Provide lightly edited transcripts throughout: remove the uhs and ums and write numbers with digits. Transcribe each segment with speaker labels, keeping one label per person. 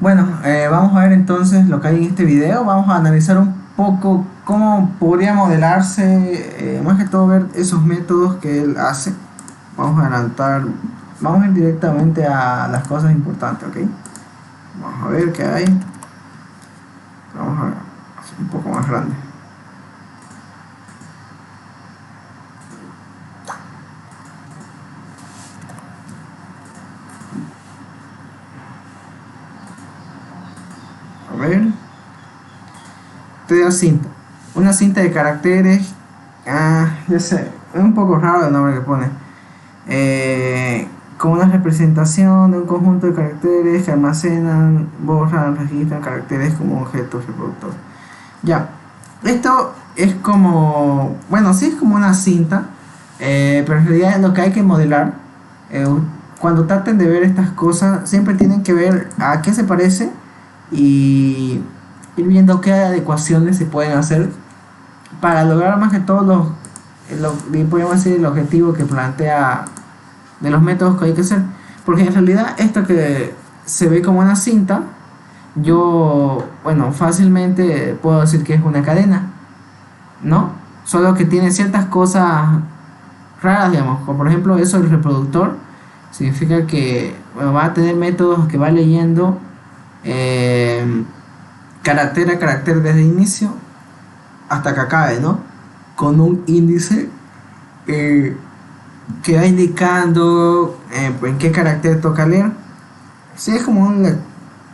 Speaker 1: Bueno, vamos a ver entonces lo que hay en este video. Vamos a analizar un poco cómo podría modelarse, más que todo ver esos métodos que él hace. Vamos a adelantar, vamos a ir directamente a las cosas importantes, ¿ok? Vamos a ver qué hay. Vamos a hacer un poco más grande. A ver. Te da cinta. Una cinta de caracteres. Ya sé, es un poco raro el nombre que pone. Como una representación de un conjunto de caracteres que almacenan, borran, registran caracteres como objetos reproductor. Ya, esto es como, bueno, sí es como una cinta, pero en realidad es lo que hay que modelar. eh, Cuando traten de ver estas cosas, siempre tienen que ver a qué se parece y ir viendo qué adecuaciones se pueden hacer para lograr más que todo podríamos decir, el objetivo que plantea de los métodos que hay que hacer. Porque en realidad esto que se ve como una cinta, yo, bueno, fácilmente puedo decir que es una cadena, ¿no? Solo que tiene ciertas cosas raras, digamos, como por ejemplo eso del reproductor, significa que bueno, va a tener métodos que va leyendo eh, carácter a carácter desde el inicio hasta que acabe, ¿no? Con un índice eh, que va indicando en qué carácter toca leer. Sí, es como un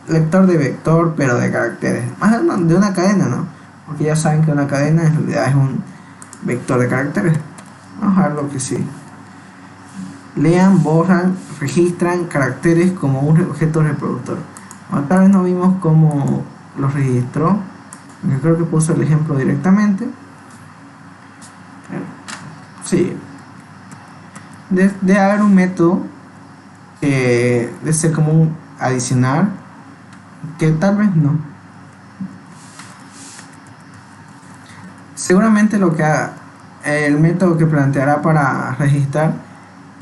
Speaker 1: lector de vector, pero de caracteres. Más de una cadena, ¿no? Porque ya saben que una cadena en realidad es un vector de caracteres. Vamos a ver lo que sí. Lean, borran, registran caracteres como un objeto reproductor. Bueno, tal vez no vimos cómo los registró. Yo creo que puso el ejemplo directamente. Sí. De haber un método de ser como un adicional, que tal vez no. Seguramente el método que planteará para registrar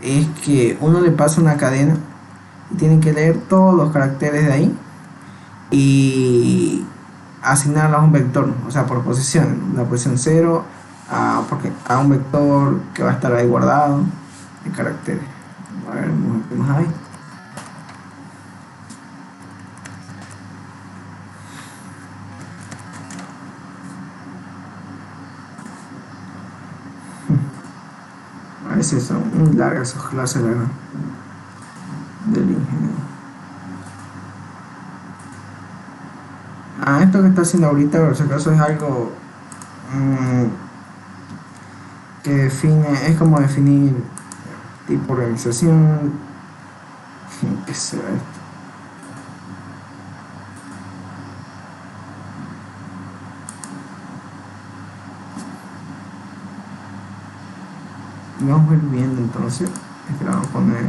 Speaker 1: es que uno le pasa una cadena y tiene que leer todos los caracteres de ahí y asignarlo a un vector, o sea, por posición, la posición 0 a un vector que va a estar ahí guardado de caracteres. A ver, ¿qué más hay? A veces son muy largas sus clases, la verdad, del ingeniero. Esto que está haciendo ahorita, por si acaso, es algo que define, es como definir tipo de organización. ¿Qué será esto? Vamos a ir viendo entonces. Este le vamos a poner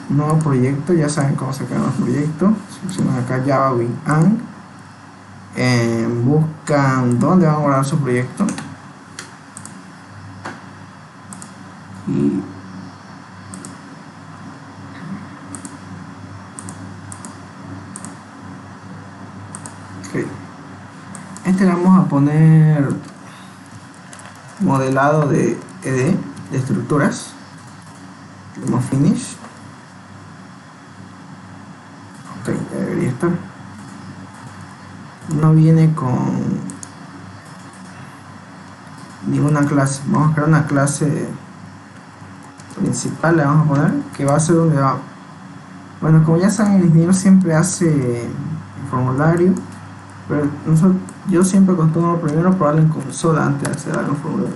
Speaker 1: nuevo proyecto. Ya saben cómo se crean los proyectos. Seleccionan acá Java Win Ang. Buscan dónde van a guardar su proyecto. Y okay. Este le vamos a poner modelado de ED, de estructuras. Como finish. Ok, ya debería estar. No viene con ninguna clase. Vamos a crear una clase principal, le vamos a poner, que va a ser donde va. Bueno, como ya saben, el ingeniero siempre hace el formulario, pero yo siempre acostumbro primero probarlo en consola antes de hacer algo formulario.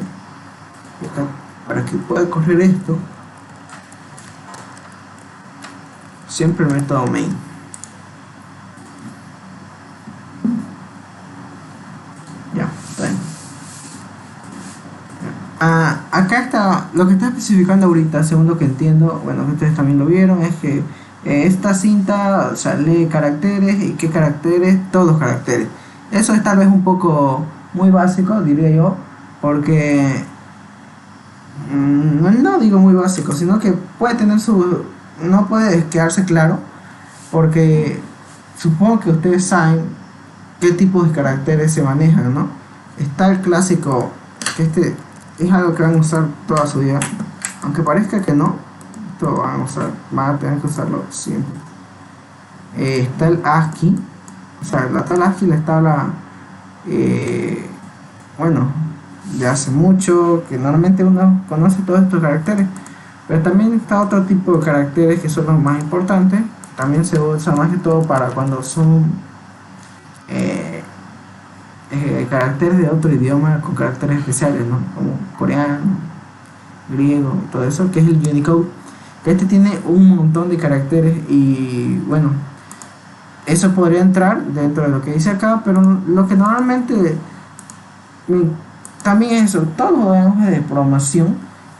Speaker 1: Para que pueda correr esto, siempre el método main. Ya, está bien. Acá está, lo que está especificando ahorita, según lo que entiendo, bueno, ustedes también lo vieron, es que esta cinta, o sea, lee caracteres y qué caracteres, todos los caracteres. Eso es tal vez un poco muy básico, diría yo, porque no digo muy básico, sino que puede tener no puede quedarse claro, porque supongo que ustedes saben qué tipos de caracteres se manejan, ¿no? Está el clásico, que este es algo que van a usar toda su vida, aunque parezca que no, esto van a tener que usarlo siempre. Está el ASCII, o sea, la tabla ASCII, la tabla, bueno, de hace mucho, que normalmente uno conoce todos estos caracteres, pero también está otro tipo de caracteres que son los más importantes. También se usa más que todo para cuando son caracteres de otro idioma con caracteres especiales, ¿no? Como coreano, griego, todo eso, que es el Unicode. Este tiene un montón de caracteres y bueno, eso podría entrar dentro de lo que dice acá, pero lo que normalmente también es eso, todos los lenguajes de programación,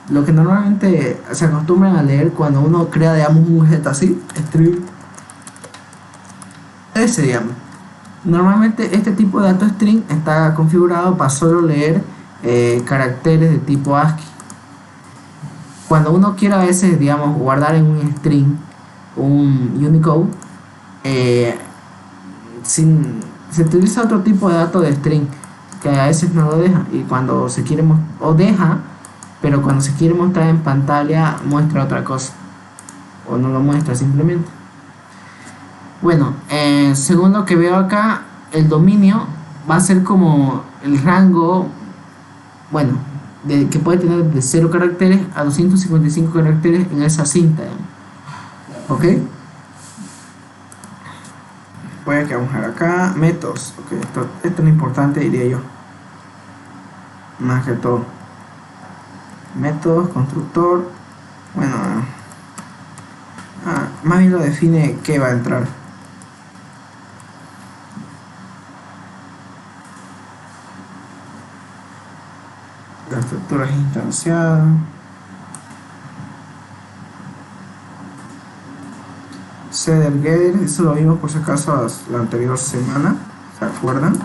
Speaker 1: lo que normalmente se acostumbran a leer cuando uno crea, digamos, un objeto así, string, ese, digamos. Normalmente este tipo de dato string está configurado para solo leer caracteres de tipo ASCII. Cuando uno quiere a veces, digamos, guardar en un string un Unicode, se utiliza otro tipo de dato de string que a veces no lo deja, y cuando se quiere o deja, pero cuando se quiere mostrar en pantalla muestra otra cosa o no lo muestra simplemente. Bueno, según lo que veo acá, el dominio va a ser como el rango, bueno, que puede tener de 0 caracteres a 255 caracteres en esa cinta, ¿ok? Voy a bajar acá, métodos, ok, esto es lo importante, diría yo, más que todo. Métodos, constructor, bueno, más bien lo define qué va a entrar. La estructura es instanciada. Setter getter, eso lo vimos por si acaso la anterior semana, ¿se acuerdan?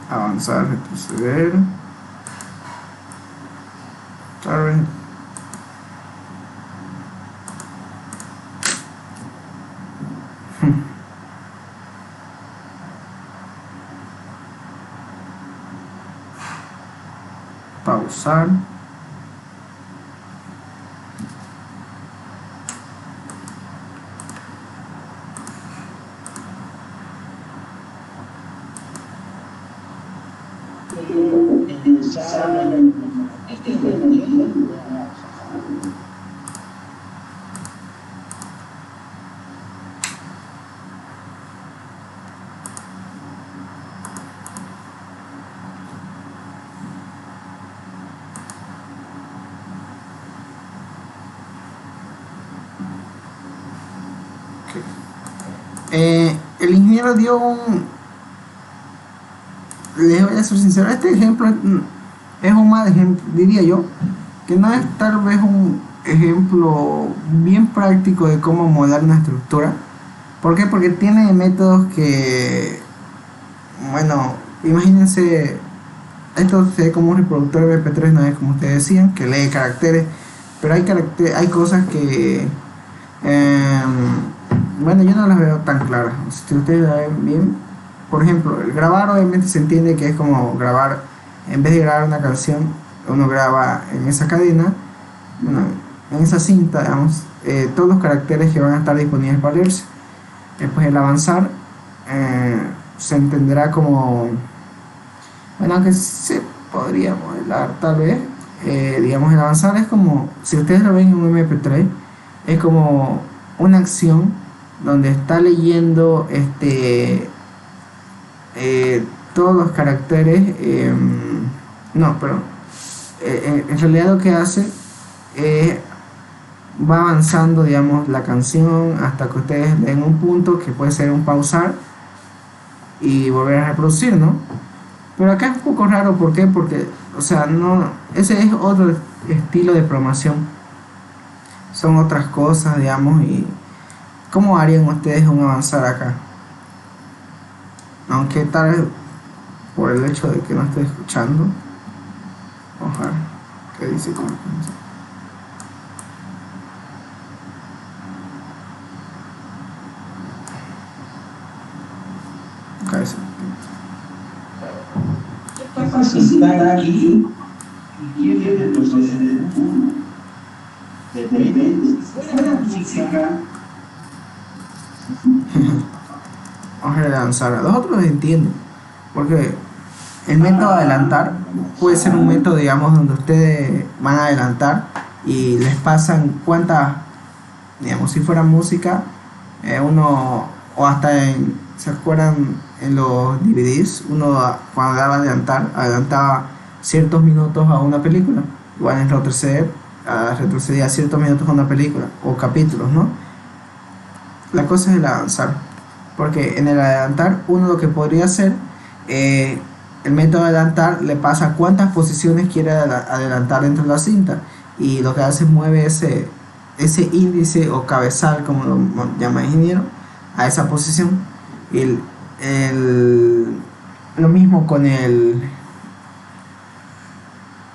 Speaker 1: Avanzar, retroceder, current, pausar, el ingeniero dio les voy a ser sincero, este ejemplo es un mal ejemplo, diría yo, que no es tal vez un ejemplo bien práctico de cómo modelar una estructura. ¿Por qué? Porque tiene métodos que, bueno, imagínense, esto se ve como un reproductor MP3, no es como ustedes decían, que lee caracteres, pero hay cosas que, bueno, yo no las veo tan claras. Si ustedes la ven bien, por ejemplo, el grabar obviamente se entiende que es como grabar, en vez de grabar una canción, uno graba en esa cadena, bueno, en esa cinta, digamos, todos los caracteres que van a estar disponibles para leerse. Después el avanzar se entenderá como, bueno, aunque se podría modelar tal vez, digamos, el avanzar es como, si ustedes lo ven en un MP3, es como una acción donde está leyendo todos los caracteres, no, pero en realidad lo que hace es va avanzando, digamos, la canción hasta que ustedes den un punto que puede ser un pausar y volver a reproducir, ¿no? Pero acá es un poco raro, ¿por qué? Porque, o sea, no, ese es otro estilo de programación, son otras cosas, digamos, y ¿cómo harían ustedes un avanzar acá? Aunque tal vez por el hecho de que no estoy escuchando, ojalá, ¿qué dice? Cabeza.
Speaker 2: ¿Qué pasa si está aquí y quiere retroceder uno? Depende. Si fuera música.
Speaker 1: Vamos a avanzar. Los otros entienden. Porque el método de adelantar puede ser un método, digamos, donde ustedes van a adelantar y les pasan cuántas, digamos, si fuera música, uno, o hasta ¿se acuerdan en los DVDs? Uno cuando daba adelantar, adelantaba ciertos minutos a una película. Igual en retroceder, retrocedía ciertos minutos a una película o capítulos, ¿no? La cosa es el avanzar. Porque en el adelantar uno lo que podría hacer, el método de adelantar le pasa cuántas posiciones quiere adelantar dentro de la cinta y lo que hace es mueve ese índice o cabezal, como lo llama el ingeniero, a esa posición. Y lo mismo con el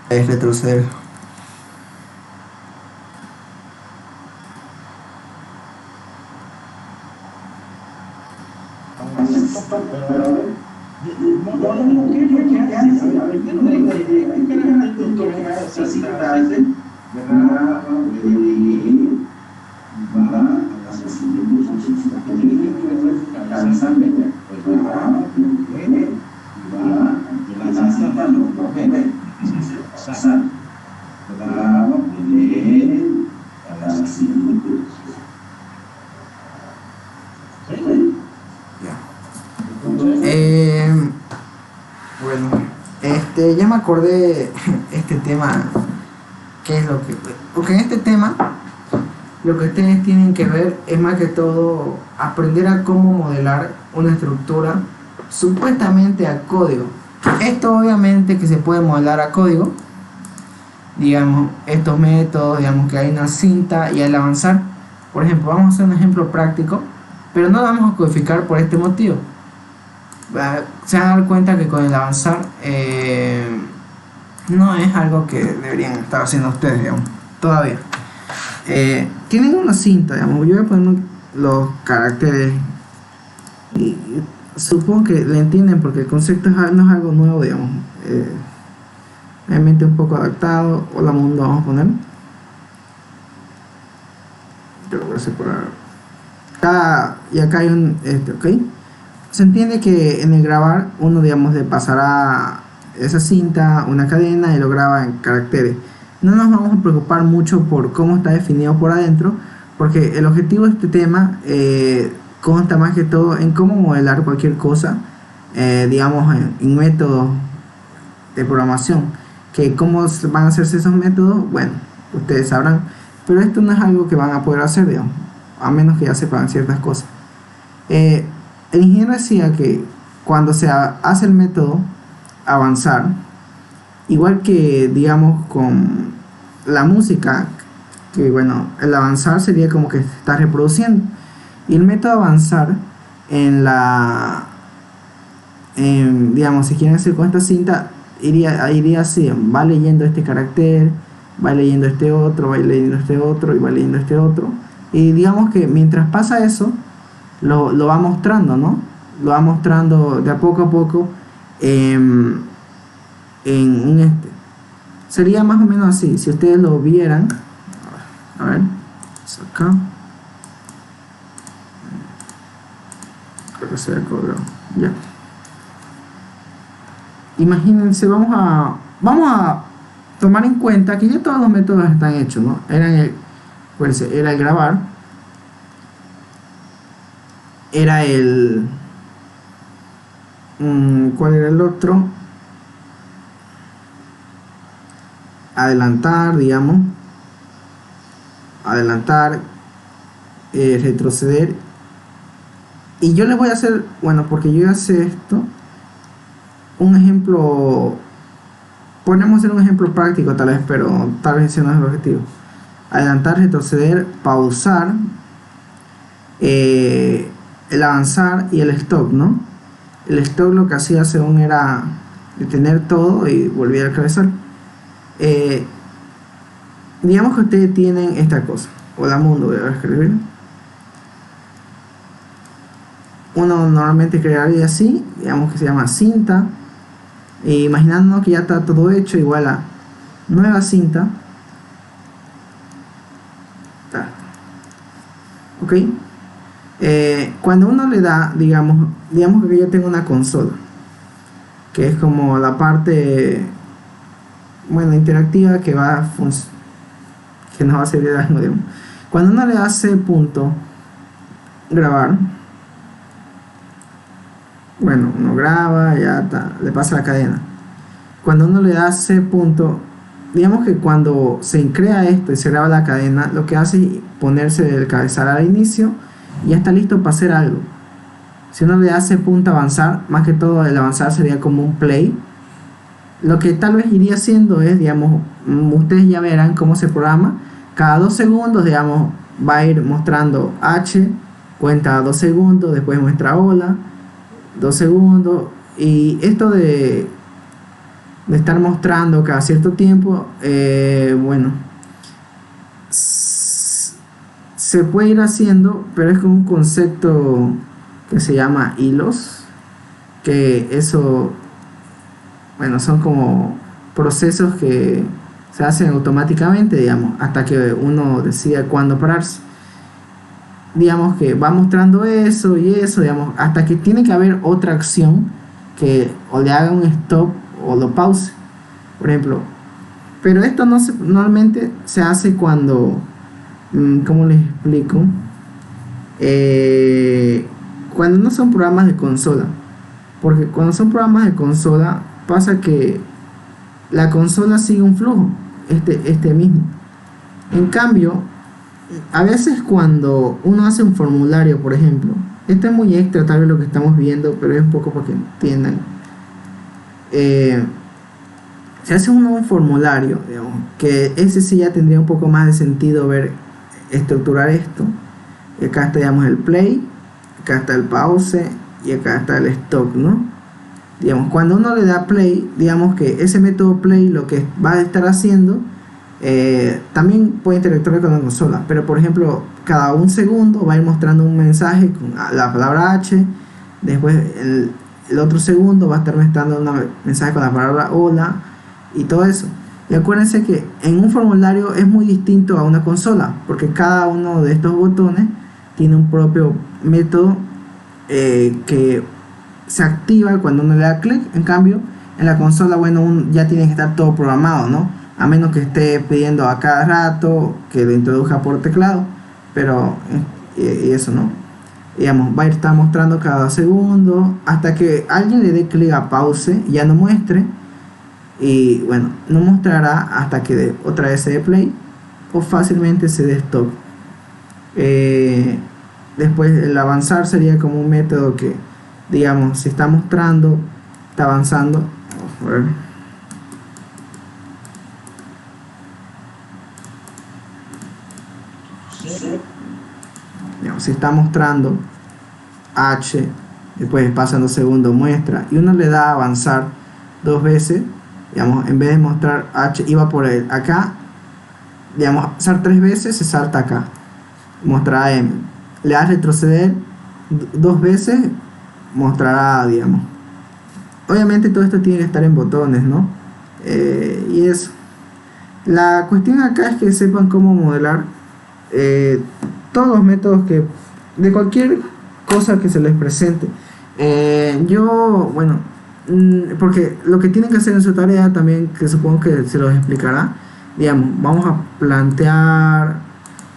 Speaker 1: retroceder. Bueno, ya me acordé este tema, ¿qué es lo que? Porque en este tema lo que ustedes tienen que ver es más que todo aprender a cómo modelar una estructura supuestamente a código. Esto obviamente que se puede modelar a código, digamos, estos métodos, digamos que hay una cinta y al avanzar, por ejemplo, vamos a hacer un ejemplo práctico, pero no lo vamos a codificar por este motivo. Se van a dar cuenta que con el avanzar no es algo que deberían estar haciendo ustedes, digamos, todavía. Tienen una cinta, digamos, yo voy a poner los caracteres y supongo que le entienden porque el concepto no es algo nuevo, digamos, realmente un poco adaptado. Hola mundo, vamos a poner, yo lo voy a separar acá y acá hay un ok. Se entiende que en el grabar uno, digamos, le pasará esa cinta, una cadena y lo graba en caracteres. No nos vamos a preocupar mucho por cómo está definido por adentro, porque el objetivo de este tema consta más que todo en cómo modelar cualquier cosa, digamos, en métodos de programación. Que cómo van a hacerse esos métodos, bueno, ustedes sabrán, pero esto no es algo que van a poder hacer, digamos, a menos que ya sepan ciertas cosas. El ingeniero decía que cuando se hace el método avanzar, igual que digamos con la música, que bueno, el avanzar sería como que está reproduciendo, y el método avanzar digamos, si quieren hacer con esta cinta, iría así, va leyendo este carácter, va leyendo este otro, va leyendo este otro y va leyendo este otro, y digamos que mientras pasa eso, lo va mostrando, ¿no? Lo va mostrando de a poco en un sería más o menos así, si ustedes lo vieran. A ver, acá creo que se cobró, ya. Imagínense, vamos a tomar en cuenta que ya todos los métodos están hechos, ¿no? Era el grabar, era ¿cuál era el otro? Adelantar, digamos, adelantar, retroceder. Y yo les voy a hacer, bueno, porque yo ya sé esto, un ejemplo. Podemos hacer un ejemplo práctico tal vez, pero tal vez ese no es el objetivo. Adelantar, retroceder, pausar, el avanzar y el stop, ¿no? El stop lo que hacía según era detener todo y volver a cabezar. Digamos que ustedes tienen esta cosa. Hola mundo, voy a escribir. Uno normalmente crearía así, digamos que se llama cinta. Imaginando que ya está todo hecho, igual a nueva cinta. Ok. Cuando uno le da, digamos que yo tengo una consola, que es como la parte, bueno, interactiva que que nos va a servir de algo, digamos. Cuando uno le da C punto grabar, bueno, uno graba, ya está, le pasa la cadena. Cuando uno le da C punto, digamos que cuando se crea esto y se graba la cadena, lo que hace es ponerse el cabezal al inicio y ya está listo para hacer algo. Si uno le da C punto avanzar, más que todo el avanzar sería como un play. Lo que tal vez iría haciendo es, digamos, ustedes ya verán cómo se programa. Cada 2 segundos, digamos, va a ir mostrando H, cuenta 2 segundos, después muestra hola, 2 segundos. Y esto de estar mostrando cada cierto tiempo, bueno, se puede ir haciendo, pero es como un concepto que se llama hilos, que eso, bueno, son como procesos que se hacen automáticamente, digamos, hasta que uno decida cuándo pararse. Digamos que va mostrando eso y eso, digamos, hasta que tiene que haber otra acción que o le haga un stop o lo pause, por ejemplo. Pero esto normalmente se hace cuando, ¿cómo les explico? Cuando no son programas de consola, porque cuando son programas de consola pasa que la consola sigue un flujo, este mismo. En cambio, a veces cuando uno hace un formulario, por ejemplo, esto es muy extra tal vez lo que estamos viendo, pero es un poco para que entiendan. Se hace un formulario, digamos, que ese sí ya tendría un poco más de sentido estructurar esto. Y acá está, digamos, el play, acá está el pause y acá está el stop, ¿no? Digamos, cuando uno le da play, digamos que ese método play lo que va a estar haciendo, también puede interactuar con la consola, pero por ejemplo, cada 1 segundo va a ir mostrando un mensaje con la palabra H, después el otro segundo va a estar mostrando un mensaje con la palabra hola y todo eso. Y acuérdense que en un formulario es muy distinto a una consola, porque cada uno de estos botones tiene un propio método que se activa cuando uno le da clic. En cambio, en la consola, bueno, ya tiene que estar todo programado, ¿no? A menos que esté pidiendo a cada rato que lo introduzca por teclado, pero y eso, ¿no? Digamos, va a estar mostrando cada segundo hasta que alguien le dé clic a pause y ya no muestre. Y bueno, no mostrará hasta que otra vez se dé play o fácilmente se dé stop. Después el avanzar sería como un método que, digamos, si está mostrando, está avanzando. A ver. Digamos, si está mostrando H, después pasan 2 segundos, muestra, y uno le da a avanzar 2 veces, digamos, en vez de mostrar H, iba por acá, digamos, avanzar 3 veces, se salta acá, mostrará M. Le das retroceder 2 veces, mostrará, digamos. Obviamente todo esto tiene que estar en botones, ¿no? Y eso. La cuestión acá es que sepan cómo modelar todos los métodos de cualquier cosa que se les presente. Yo, bueno, porque lo que tienen que hacer en su tarea también, que supongo que se los explicará, digamos, vamos a plantear,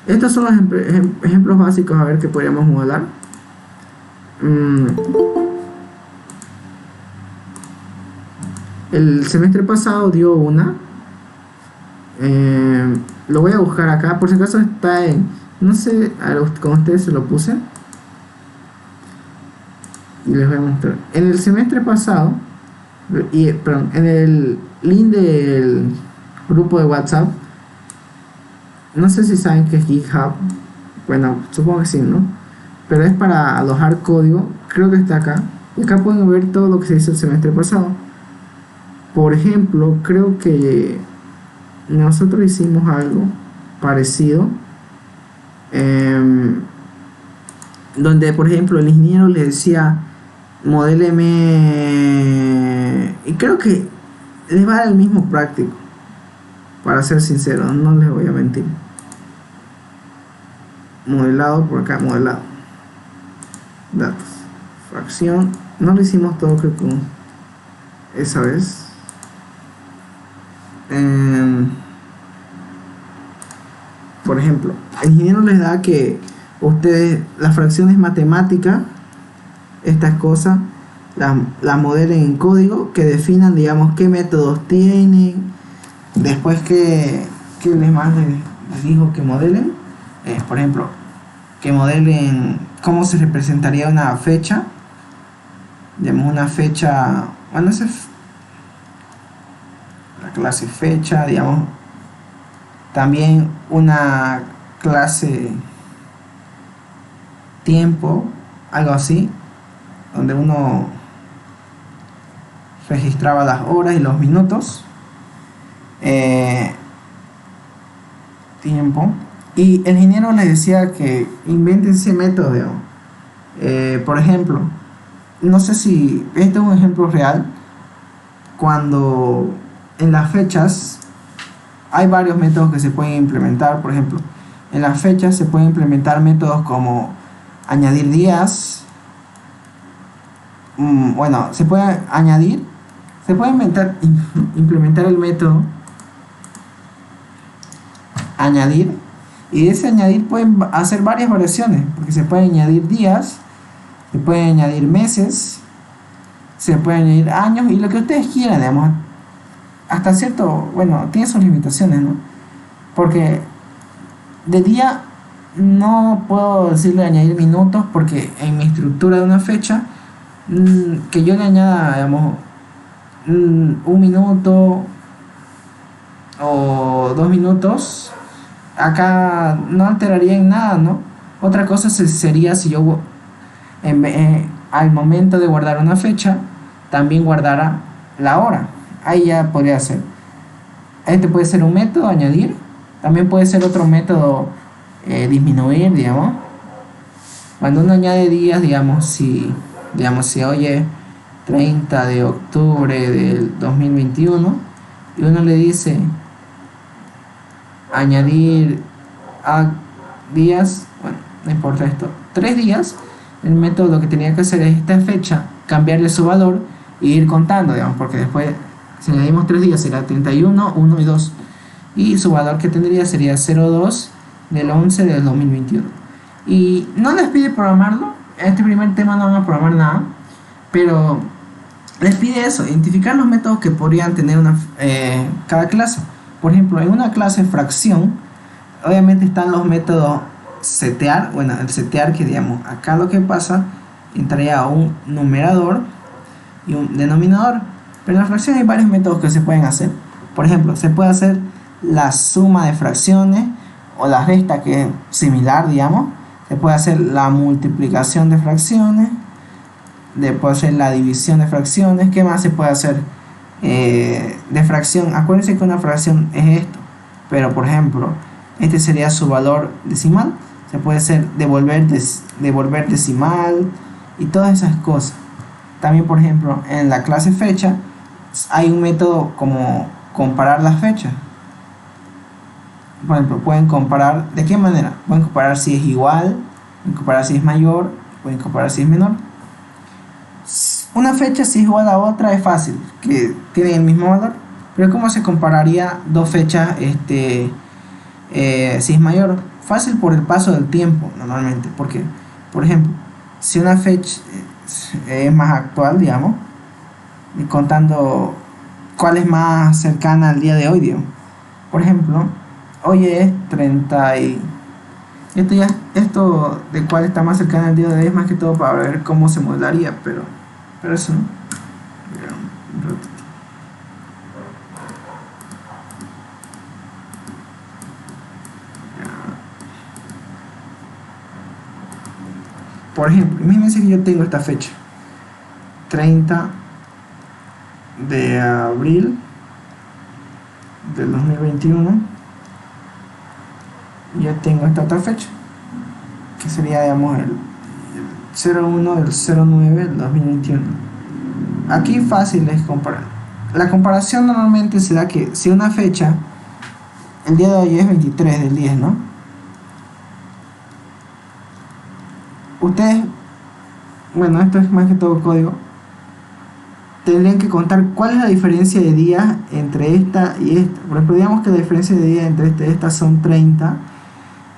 Speaker 1: estos son los ejemplos básicos a ver que podríamos modelar. El semestre pasado dio una lo voy a buscar acá, por si acaso está en, no sé, con ustedes se lo puse y les voy a mostrar. En el semestre pasado, perdón, en el link del grupo de WhatsApp, no sé si saben que es GitHub, bueno, supongo que sí, ¿no? Pero es para alojar código, creo que está acá. Y acá pueden ver todo lo que se hizo el semestre pasado. Por ejemplo, creo que nosotros hicimos algo parecido, donde por ejemplo el ingeniero le decía modéleme, y creo que les va a dar el mismo práctico, para ser sincero, no les voy a mentir. Modelado por acá, modelado, datos, fracción, no lo hicimos todo creo con esa vez. Por ejemplo, el ingeniero les da que ustedes las fracciones matemáticas, estas cosas, las modelen en código, que definan, digamos, qué métodos tienen, después que les más les dijo que modelen, por ejemplo, que modelen cómo se representaría una fecha, digamos una fecha, bueno, esa es la clase fecha, digamos, también una clase tiempo, algo así, donde uno registraba las horas y los minutos, tiempo, y el ingeniero les decía que inventen ese método, digamos. Por ejemplo, no sé si este es un ejemplo real, cuando en las fechas hay varios métodos que se pueden implementar. Por ejemplo, en las fechas se pueden implementar métodos como añadir días. Bueno, se puede implementar el método añadir, y de ese añadir pueden hacer varias variaciones, porque se pueden añadir días, se pueden añadir meses, se pueden añadir años y lo que ustedes quieran, digamos. Hasta cierto, bueno, tiene sus limitaciones, ¿no? Porque de día no puedo decirle añadir minutos, porque en mi estructura de una fecha, que yo le añada, digamos, un minuto o 2 minutos, acá no alteraría en nada, ¿no? Otra cosa sería si yo al momento de guardar una fecha también guardara la hora. Ahí ya podría ser. Este puede ser un método, añadir. También puede ser otro método, disminuir, digamos. Cuando uno añade días, digamos, si oye 30 de octubre del 2021 y uno le dice añadir a días, bueno, no importa esto, 3 días, el método lo que tenía que hacer es esta fecha, cambiarle su valor e ir contando, digamos, porque después si añadimos 3 días será 31, 1 y 2, y su valor que tendría sería 02 del 11 del 2021. Y no les pide programarlo, en este primer tema no van a programar nada, pero les pide eso, identificar los métodos que podrían tener cada clase. Por ejemplo, en una clase fracción, obviamente están los métodos setear, bueno, el setear, que digamos, acá lo que pasa, entraría un numerador y un denominador, pero en la fracción hay varios métodos que se pueden hacer. Por ejemplo, se puede hacer la suma de fracciones, o la resta, que es similar, digamos. Se puede hacer la multiplicación de fracciones, puede hacer la división de fracciones. ¿Qué más se puede hacer de fracción? Acuérdense que una fracción es esto, pero por ejemplo, este sería su valor decimal. Se puede hacer devolver decimal y todas esas cosas. También, por ejemplo, en la clase fecha hay un método como comparar las fechas. Por ejemplo, pueden comparar, ¿de qué manera? Pueden comparar si es igual, pueden comparar si es mayor, pueden comparar si es menor. Una fecha si es igual a otra es fácil, que tienen el mismo valor, pero ¿cómo se compararía dos fechas si es mayor? Fácil, por el paso del tiempo normalmente, porque por ejemplo, si una fecha es más actual, digamos, y contando cuál es más cercana al día de hoy, digamos. Por ejemplo, hoy es 30 y... Esto de cuál está más cercano al día de hoy es más que todo para ver cómo se modelaría, pero eso no. Mira, un ratito. Por ejemplo, imagínense que yo tengo esta fecha, 30 de abril del 2021. Yo tengo esta otra fecha, que sería, digamos, el 01 del 09 del 2021. Aquí fácil es comparar. La comparación normalmente se da que si una fecha, el día de hoy es 23 del 10, ¿no? Ustedes, bueno, esto es más que todo código, tendrían que contar cuál es la diferencia de días entre esta y esta. Por ejemplo, digamos que la diferencia de días entre esta y esta son 30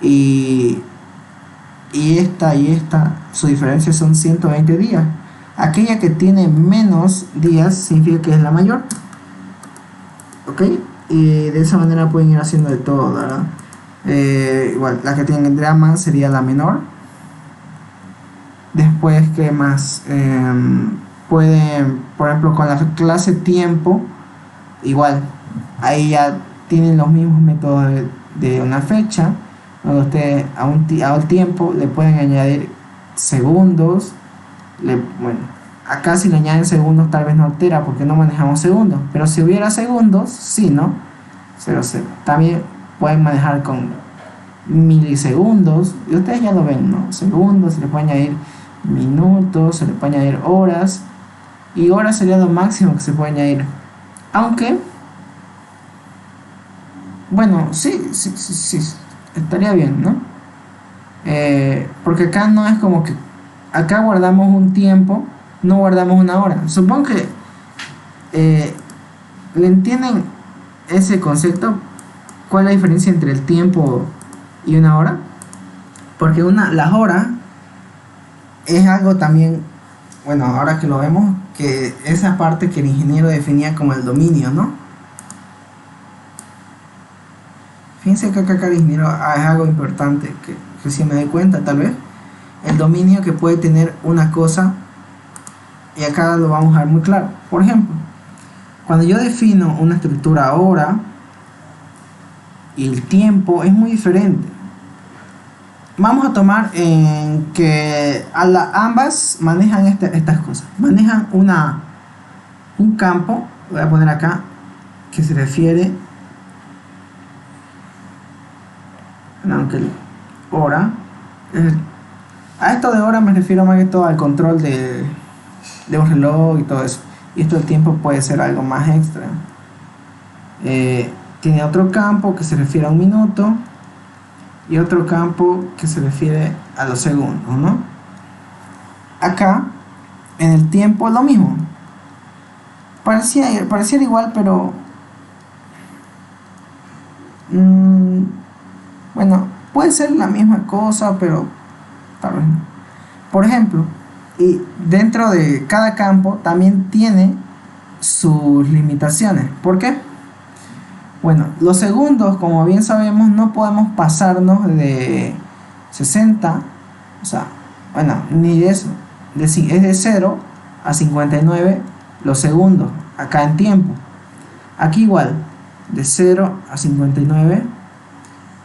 Speaker 1: y esta, su diferencia son 120 días. Aquella que tiene menos días significa que es la mayor. ¿Ok? Y de esa manera pueden ir haciendo de todo, ¿verdad? Igual, la que tiene drama sería la menor. Después, ¿qué más? Pueden, por ejemplo, con la clase tiempo, igual, ahí ya tienen los mismos métodos de una fecha. Cuando ustedes a un tiempo le pueden añadir segundos. Bueno, acá si le añaden segundos tal vez no altera porque no manejamos segundos, pero si hubiera segundos, sí, ¿no? 0, 0. También pueden manejar con milisegundos, y ustedes ya lo ven, ¿no? Segundos, se le puede añadir minutos, se le puede añadir horas, y horas sería lo máximo que se puede añadir. Aunque, bueno, sí, estaría bien, ¿no? Porque acá no es como que acá guardamos un tiempo, no guardamos una hora. Supongo que ¿le entienden ese concepto? ¿Cuál es la diferencia entre el tiempo y una hora? Porque las horas es algo también, bueno, ahora que lo vemos, que esa parte que el ingeniero definía como el dominio, ¿no? Fíjense que acá el ingeniero es algo importante que si me doy cuenta tal vez, el dominio que puede tener una cosa, y acá lo vamos a ver muy claro. Por ejemplo, cuando yo defino una estructura hora y el tiempo es muy diferente. Vamos a tomar en que ambas manejan estas cosas. Manejan un campo, voy a poner acá, que se refiere, aunque hora, a esto de hora me refiero más que todo al control de un reloj y todo eso. Y esto del tiempo puede ser algo más extra. Tiene otro campo que se refiere a un minuto y otro campo que se refiere a los segundos, ¿no? Acá en el tiempo lo mismo, pareciera igual, pero bueno, puede ser la misma cosa, pero tal vez no. Por ejemplo, y dentro de cada campo también tiene sus limitaciones. ¿Por qué? Bueno, los segundos, como bien sabemos, no podemos pasarnos de 60, o sea, bueno, ni de eso, es de 0 a 59 los segundos, acá en tiempo. Aquí igual, de 0 a 59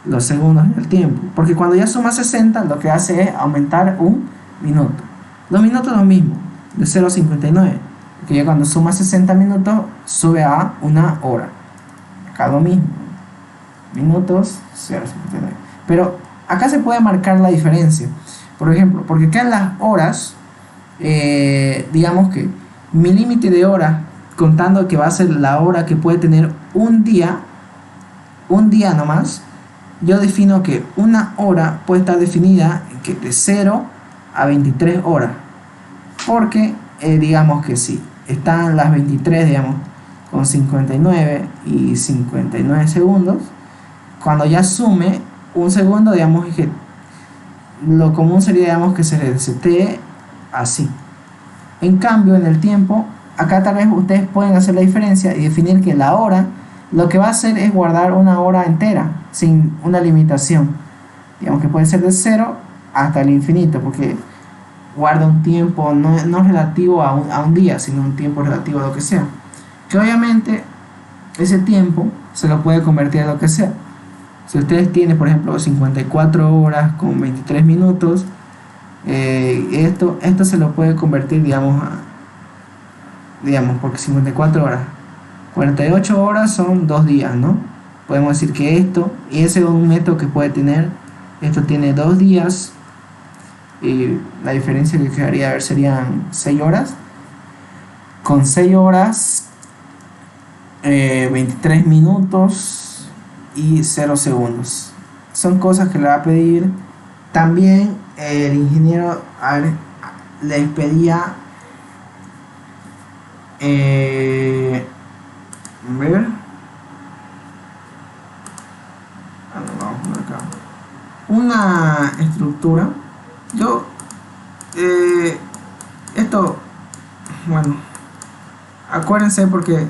Speaker 1: los segundos en el tiempo, porque cuando ya suma 60 lo que hace es aumentar un minuto. Los minutos lo mismo, de 0 a 59, porque ya cuando suma 60 minutos sube a una hora. Acá lo mismo, minutos 0 a 59. Pero acá se puede marcar la diferencia, por ejemplo, porque acá en las horas, digamos que mi límite de horas, contando que va a ser la hora que puede tener un día nomás, yo defino que una hora puede estar definida de 0 a 23 horas. Porque, digamos que si están las 23, digamos, con 59 y 59 segundos, cuando ya sume un segundo, digamos que lo común sería, digamos, que se resetee así. En cambio, en el tiempo, acá tal vez ustedes pueden hacer la diferencia y definir que la hora, lo que va a hacer es guardar una hora entera. sin una limitación. Digamos que puede ser de cero hasta el infinito, porque guarda un tiempo no relativo a un día, sino un tiempo relativo a lo que sea. Que obviamente ese tiempo se lo puede convertir a lo que sea. Si ustedes tienen, por ejemplo, 54 horas con 23 minutos, esto se lo puede convertir, digamos, porque 54 horas, 48 horas son 2 días, ¿no? Podemos decir que y ese es un método que puede tener, esto tiene 2 días, y la diferencia que quedaría, a ver, serían 6 horas. Con 6 horas, 23 minutos y 0 segundos. Son cosas que le va a pedir. También el ingeniero, a ver, les pedía ver, vamos a poner acá una estructura. Yo esto, bueno, acuérdense, porque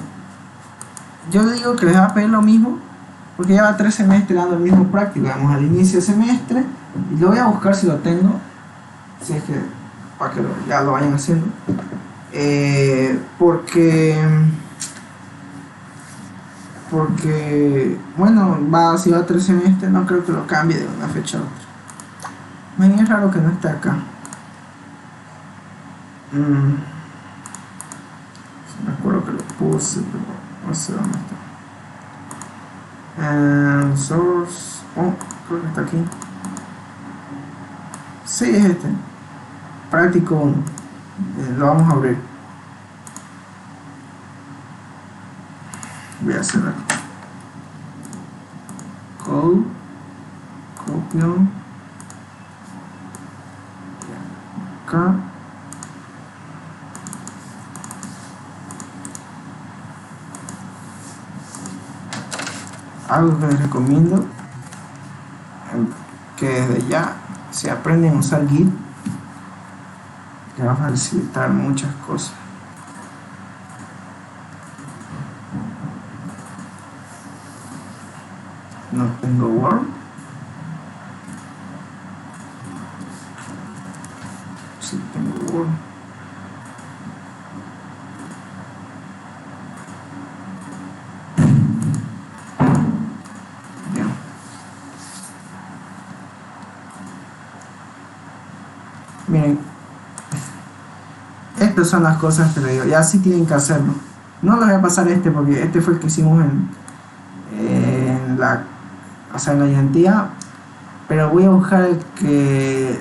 Speaker 1: yo digo que les va a pedir lo mismo porque lleva 3 semestres dando el mismo práctico. Vamos al inicio del semestre y lo voy a buscar si lo tengo, si es que para que ya lo vayan haciendo, porque bueno, si va a 3 semestres, no creo que lo cambie de una fecha a otra. Es raro que no esté acá. Me acuerdo que lo puse, pero no sé dónde está. Source. Creo que está aquí. Sí, es este. Práctico 1. Lo vamos a abrir. Voy a hacer acá. Code. Copio. Acá. Algo que les recomiendo, que desde ya, si aprenden a usar Git, les va a facilitar muchas cosas. No tengo Word. Sí tengo Word. Miren, estas son las cosas que le digo, ya sí tienen que hacerlo. No les voy a pasar porque este fue el que hicimos en la ayantía, pero voy a buscar el que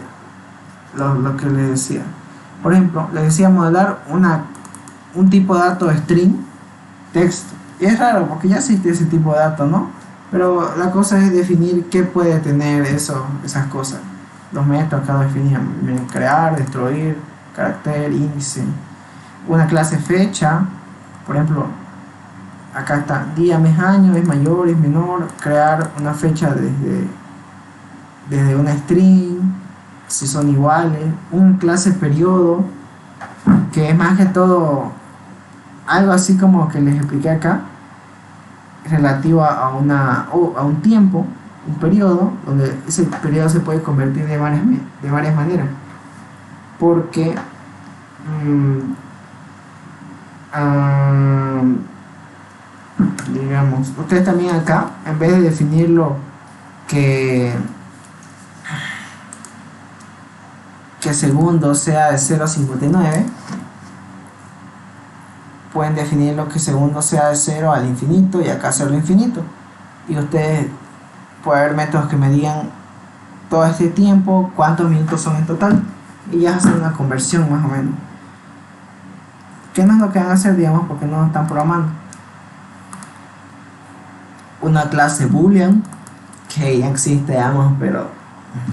Speaker 1: lo que les decía. Por ejemplo, les decía modelar un tipo de dato string texto, y es raro porque ya existe ese tipo de dato, ¿no? Pero la cosa es definir qué puede tener esas cosas. Los métodos acá lo definían: crear, destruir, carácter, índice, una clase fecha. Por ejemplo, acá está día, mes, año, es mayor, es menor, crear una fecha desde una string, si son iguales, un clase periodo, que es más que todo algo así como que les expliqué acá, relativo a un tiempo, un periodo, donde ese periodo se puede convertir de varias maneras, porque digamos, ustedes también acá, en vez de definirlo que segundo sea de 0 a 59, pueden definirlo que segundo sea de 0 al infinito y acá 0 al infinito, y ustedes puede haber métodos que me digan todo este tiempo cuántos minutos son en total, y ya hacen una conversión más o menos, que no es lo que van a hacer, digamos, porque no están programando. Una clase boolean, que ya existe, digamos, pero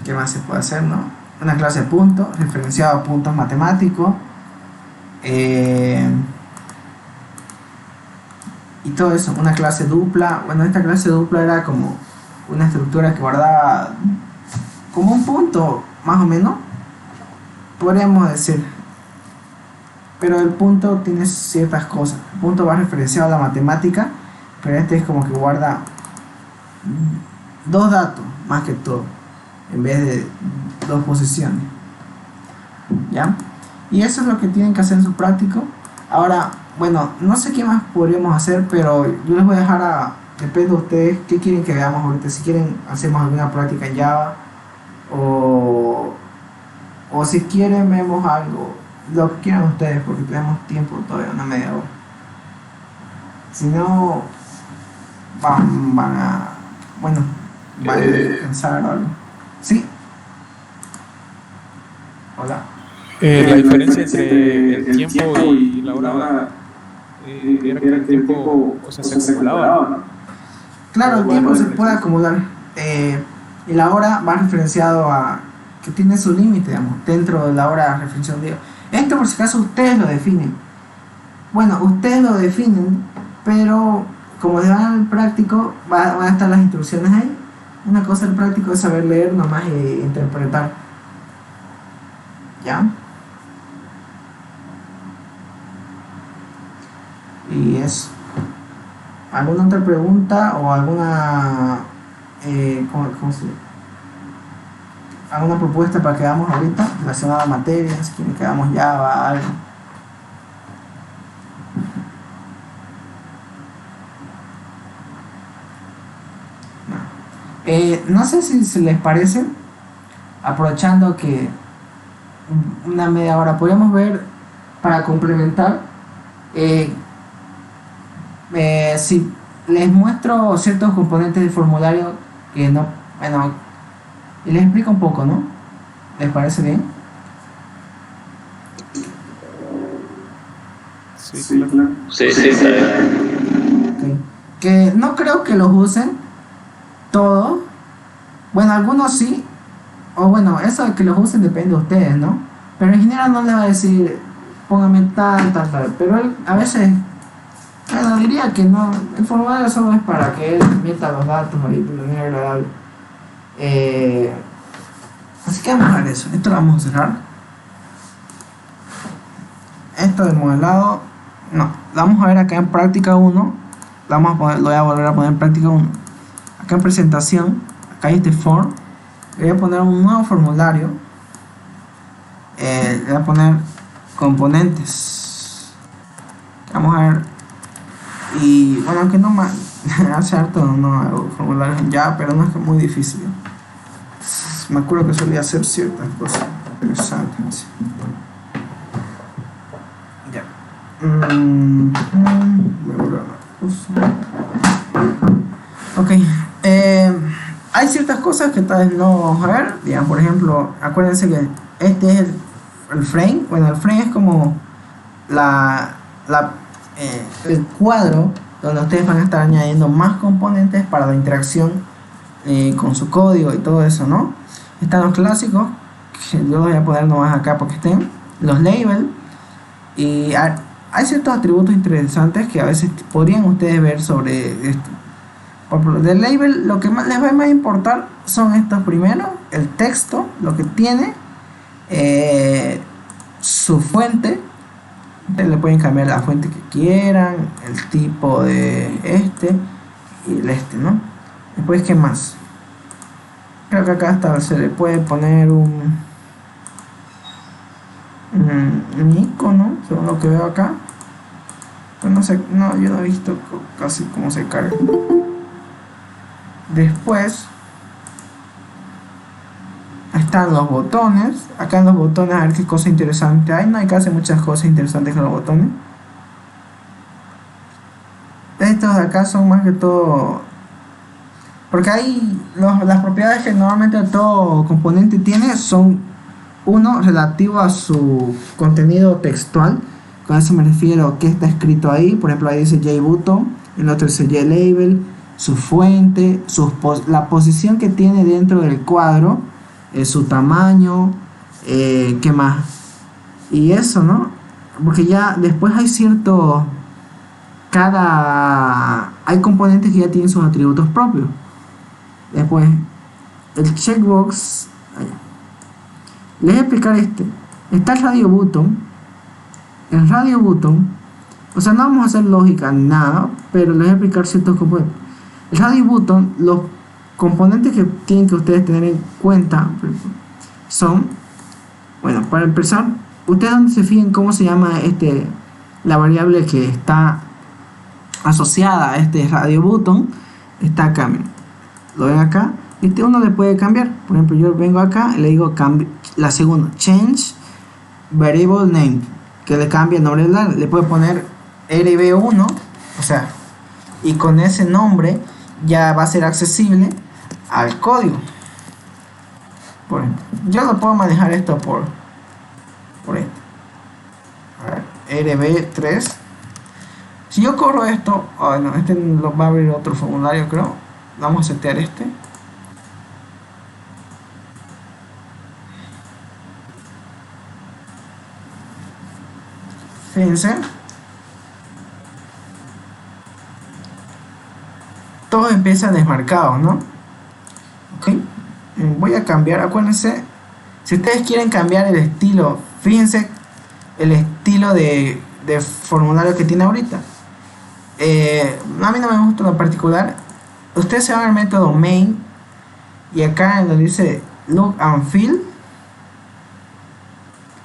Speaker 1: ¿qué más se puede hacer, no? Una clase punto, referenciado a puntos matemáticos, y todo eso. Una clase dupla, bueno, esta clase dupla era como una estructura que guardaba como un punto, más o menos, podríamos decir, pero el punto tiene ciertas cosas. El punto va referenciado a la matemática, pero este es como que guarda dos datos más que todo, en vez de dos posiciones. ¿Ya? Y eso es lo que tienen que hacer en su práctico. Ahora, bueno, no sé qué más podríamos hacer, pero yo les voy a dejar depende de ustedes qué quieren que veamos ahorita. Si quieren, hacemos alguna práctica en Java, o si quieren, vemos algo, lo que quieran ustedes, porque tenemos tiempo todavía, una media hora. Si no, bueno, van a descansar o algo. ¿Sí? Hola.
Speaker 3: La diferencia entre el tiempo y la hora era que el tiempo, o sea, se acumulaba, ¿no?
Speaker 1: Claro, el tiempo se puede acumular. Y la hora va referenciado a que tiene su límite, digamos, dentro de la hora referenciada. Esto por si acaso ustedes lo definen. Bueno, ustedes lo definen, pero como les dan el práctico, van a estar las instrucciones ahí. Una cosa del práctico es saber leer nomás e interpretar. ¿Ya? Y eso. ¿Alguna otra pregunta o alguna alguna propuesta para que hagamos ahorita relacionada a materias? Si quieren que hagamos Java, algo. No sé si se les parece, aprovechando que una media hora podríamos ver para complementar, si les muestro ciertos componentes del formulario que no, bueno, y les explico un poco, ¿no? ¿Les parece bien?
Speaker 3: Sí, claro.
Speaker 4: Sí, está bien.
Speaker 1: Okay. Que no creo que los usen todos. Bueno, algunos sí. O bueno, eso de que los usen depende de ustedes, ¿no? Pero en general no les va a decir, póngame tal. Pero él a veces, bueno, diría que no. El formulario solo es para que él meta los datos ahí, pero no es agradable. Así que vamos a ver eso. Esto lo vamos a cerrar. Esto del modelado, no. Lo vamos a ver acá en práctica 1. Lo voy a volver a poner en práctica 1. Acá en presentación, acá hay este form. Le voy a poner un nuevo formulario. Le voy a poner componentes. Vamos a ver. Y bueno, aunque no más, hace harto no hago formularios en Java, pero no es muy difícil. Me acuerdo que solía hacer ciertas cosas interesantes. Ya. Voy a borrar una cosa. Ok. Hay ciertas cosas que tal vez no vamos a ver. Digamos, por ejemplo, acuérdense que este es el frame. Bueno, el frame es como el cuadro donde ustedes van a estar añadiendo más componentes para la interacción con su código y todo eso, ¿no? Están los clásicos, que yo los voy a poner nomás acá porque estén, los labels, y hay ciertos atributos interesantes que a veces podrían ustedes ver sobre esto. Por ejemplo, del label, lo que más les va a importar son estos primeros, el texto, lo que tiene, su fuente. Ustedes le pueden cambiar la fuente que quieran, el tipo de y el ¿no? Después, ¿qué más? Creo que acá hasta se le puede poner un icono, según lo que veo acá. Pero no sé, no, yo no he visto casi cómo se carga. Después están los botones. Acá en los botones, a ver qué cosa interesante hay. No hay casi muchas cosas interesantes con los botones. Estos de acá son más que todo, porque hay las propiedades que normalmente todo componente tiene son, uno, relativo a su contenido textual. Con eso me refiero a qué está escrito ahí. Por ejemplo, ahí dice JButton, el otro dice JLabel, su fuente, la posición que tiene dentro del cuadro, su tamaño, qué más, y eso, ¿no? Porque ya después hay hay componentes que ya tienen sus atributos propios. Después el checkbox, les voy a explicar está el radio button. El radio button, o sea, no vamos a hacer lógica nada, pero les voy a explicar ciertos componentes. El radio button, componentes que tienen que ustedes tener en cuenta son, bueno, para empezar, ustedes se fijen cómo se llama la variable que está asociada a este radio button, está acá, miren. Lo ven acá, uno le puede cambiar. Por ejemplo, yo vengo acá y le digo la segunda, change variable name, que le cambie el nombre del área. Le puede poner rb1, o sea, y con ese nombre ya va a ser accesible al código. Por ejemplo, yo lo puedo manejar esto por esto. rb3. Si yo corro esto, no, lo va a abrir otro formulario, creo. Vamos a setear este. Fíjense. Todos empiezan desmarcados, ¿no? Ok. Voy a cambiar, acuérdense. Si ustedes quieren cambiar el estilo, fíjense el estilo de formulario que tiene ahorita. A mí no me gusta en particular. Ustedes se van al método main y acá donde dice look and feel,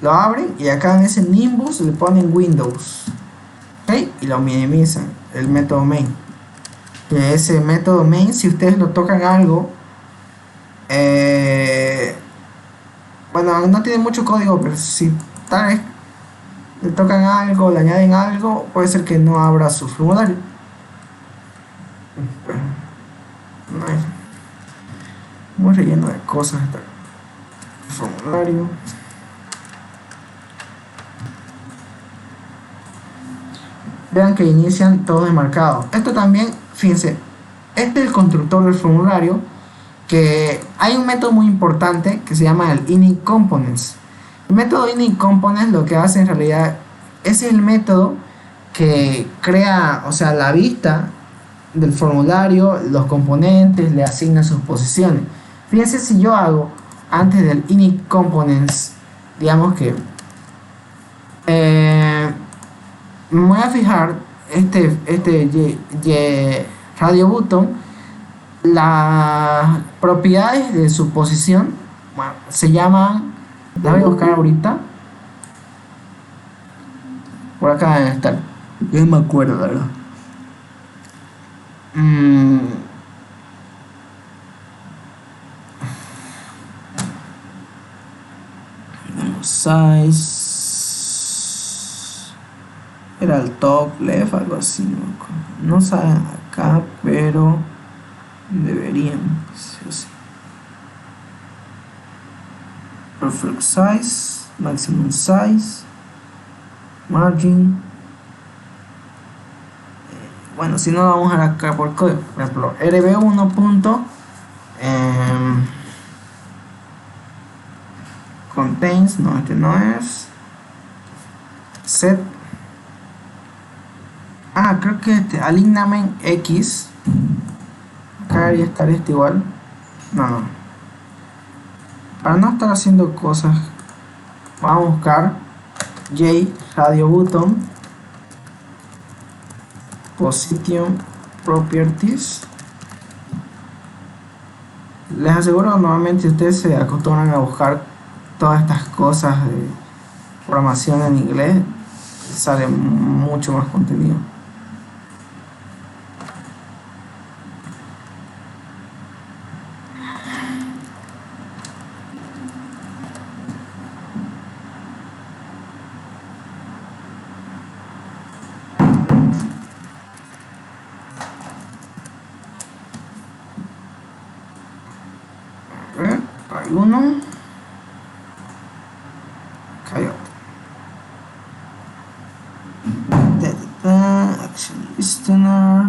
Speaker 1: lo abren y acá en ese Nimbus le ponen Windows, ¿ok? Y lo minimizan, el método main. Y ese método main, si ustedes lo tocan algo, bueno, no tiene mucho código, pero si tal vez le tocan algo, le añaden algo, puede ser que no abra su formulario. No es muy relleno de cosas este formulario. Vean que inician todos desmarcados. Esto también, fíjense, este es el constructor del formulario, que hay un método muy importante que se llama el init components. El método init components lo que hace en realidad es el método que crea, o sea, la vista del formulario, los componentes, le asigna sus posiciones. Fíjense, si yo hago antes del init components, digamos que me voy a fijar radio button, las propiedades de su posición, bueno, se llaman, las voy a buscar ahorita, por acá deben estar, yo no me acuerdo, la verdad. Size era el top left, algo así, no sale acá, pero deberían, sí o sí. Perfect size, maximum size, margin. Bueno, si no, vamos a ver acá por código. Por ejemplo, rb1. Contains, no, este no es. Set. Creo que alignment X. Acá debería estar igual. No. Para no estar haciendo cosas, vamos a buscar J radio button position properties. Les aseguro, normalmente ustedes se acostumbran a buscar todas estas cosas de programación en inglés, sale mucho más contenido. Hay uno, hay otro. Action listener.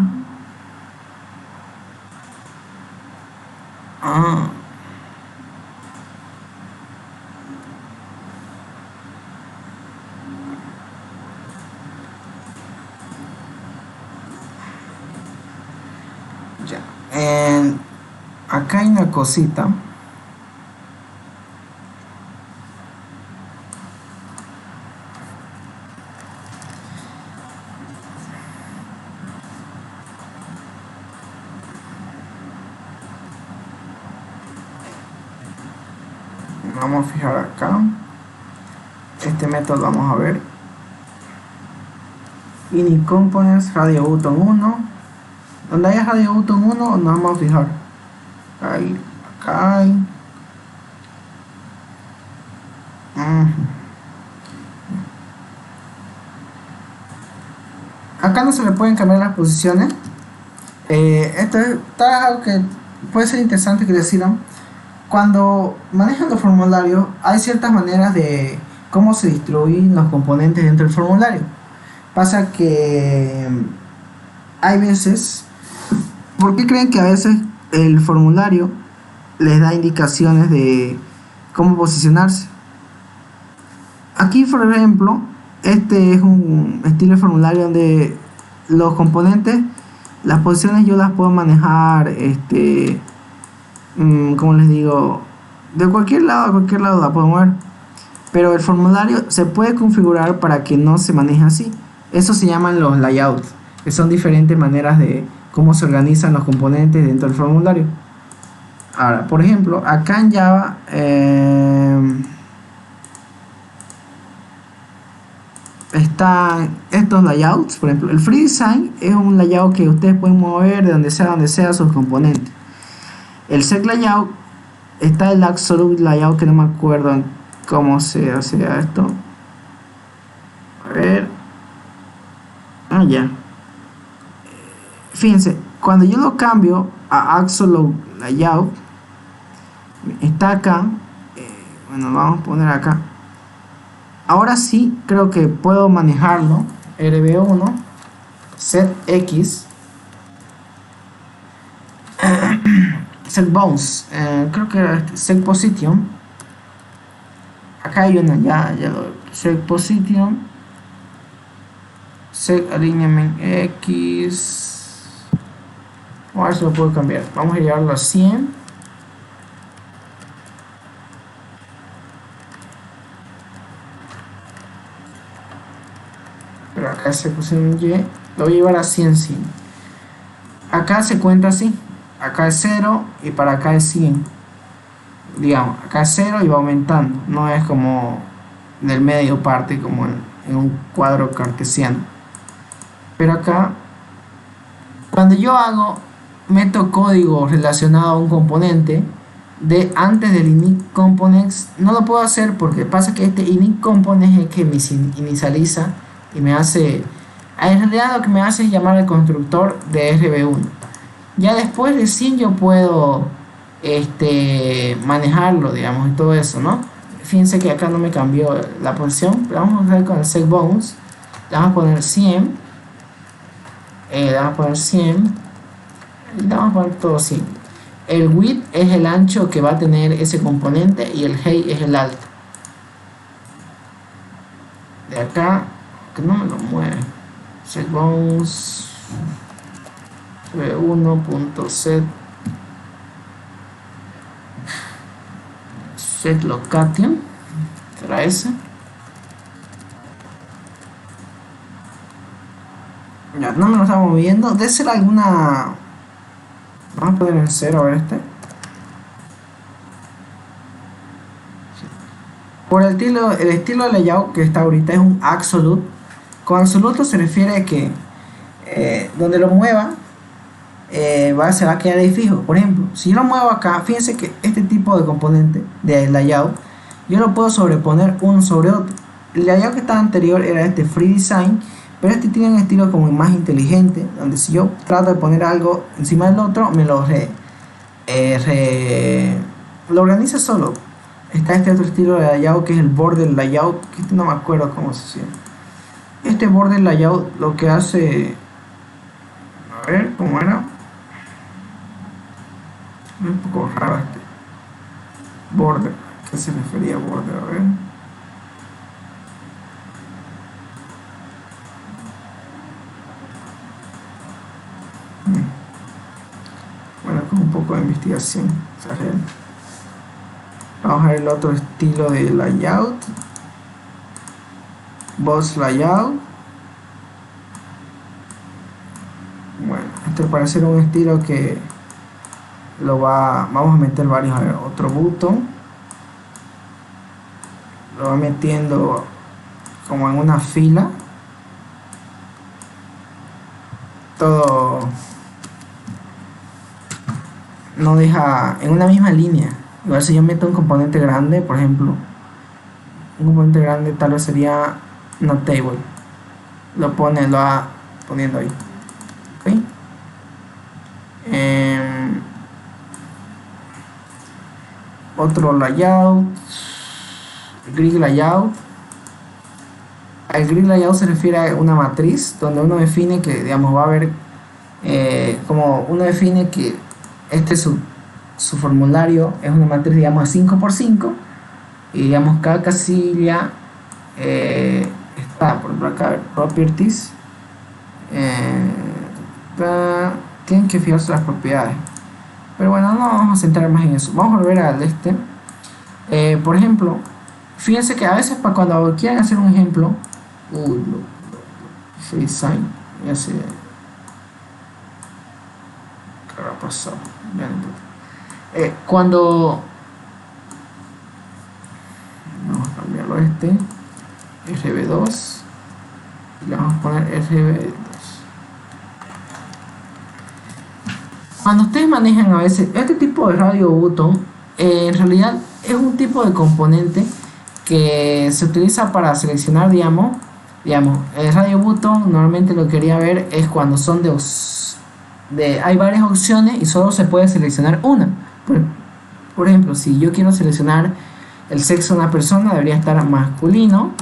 Speaker 1: Ya. Acá hay una cosita. Vamos a fijar acá. Este método vamos a ver. Init components, radio button 1. Donde haya radio button 1 nos vamos a fijar. Ahí, acá hay. Acá no se le pueden cambiar las posiciones. Esto está algo que puede ser interesante que decidan. Cuando manejan los formularios, hay ciertas maneras de cómo se distribuyen los componentes dentro del formulario. Pasa que hay veces, ¿por qué creen que a veces el formulario les da indicaciones de cómo posicionarse? Aquí, por ejemplo, este es un estilo de formulario donde los componentes, las posiciones yo las puedo manejar, como les digo, de cualquier lado a cualquier lado la puedo mover. Pero el formulario se puede configurar para que no se maneje así. Eso se llaman los layouts, que son diferentes maneras de cómo se organizan los componentes dentro del formulario. Ahora, por ejemplo, acá en Java están estos layouts. Por ejemplo, el free design es un layout que ustedes pueden mover de donde sea sus componentes. El set layout, está el absolute layout, que no me acuerdo cómo se hace esto. A ver. Ya. Fíjense, cuando yo lo cambio a absolute layout, está acá. Bueno, vamos a poner acá. Ahora sí creo que puedo manejarlo. RB1 set X set bounds, creo que era set position. Acá hay una, ya lo set position, set alignment X. Vamos a ver si lo puedo cambiar. Vamos a llevarlo a 100. Pero acá se puso un Y, lo voy a llevar a 100. Acá se cuenta así. Acá es 0 y para acá es 100. Digamos, acá es 0 y va aumentando. No es como del medio parte, como en un cuadro cartesiano. Pero acá, cuando yo meto código relacionado a un componente de antes del init components, no lo puedo hacer porque pasa que este init component es el que me inicializa y me hace, en realidad lo que me hace es llamar al constructor de RB1. Ya después de 100 yo puedo manejarlo, digamos, y todo eso, ¿no? Fíjense que acá no me cambió la posición, pero vamos a hacer con el set bounds. Le vamos a poner 100, le vamos a poner 100, le vamos a poner todo 100. El width es el ancho que va a tener ese componente y el height es el alto. De acá, que no me lo mueve. Set bounds 1.set set location, será ese. Ya, no me lo está moviendo. Debe ser alguna. Vamos a poner en 0 a ver este. Por el estilo de layout que está ahorita es un absolute. Con absoluto se refiere a que donde lo mueva se va a quedar ahí fijo. Por ejemplo, si yo lo muevo acá, fíjense que este tipo de componente de layout yo lo puedo sobreponer uno sobre otro. El layout que estaba anterior era este free design, pero este tiene un estilo como más inteligente, donde si yo trato de poner algo encima del otro, me lo organiza solo. Está este otro estilo de layout que es el border layout, que no me acuerdo cómo se llama. Este border layout lo que hace, a ver cómo era, un poco raro este border. ¿Qué se refería a border? A ver. Bueno, con un poco de investigación. Vamos a ver el otro estilo de layout. Box layout. Bueno, este parece ser un estilo que vamos a meter varios. A ver, otro botón. lo va metiendo como en una fila, todo no deja en una misma línea. Igual si yo meto un componente grande, por ejemplo, un componente grande tal vez sería notable, lo va poniendo ahí, ¿ok? Otro layout, grid layout. El grid layout se refiere a una matriz donde uno define que, digamos, va a haber como uno define que este su formulario es una matriz, digamos, de 5x5, y digamos cada casilla está, por ejemplo, acá properties, tienen que fijarse las propiedades, pero bueno, no vamos a centrar más en eso. Vamos a volver al por ejemplo, fíjense que a veces para cuando quieran hacer un ejemplo, free sign, ya sé qué habrá pasado, ya no importa. Cuando vamos a cambiarlo RB2 y le vamos a poner RB2. Cuando ustedes manejan a veces este tipo de radio button, en realidad es un tipo de componente que se utiliza para seleccionar, digamos, el radio button. Normalmente lo que quería ver es cuando son hay varias opciones y solo se puede seleccionar una. Por ejemplo, si yo quiero seleccionar el sexo de una persona, debería estar masculino,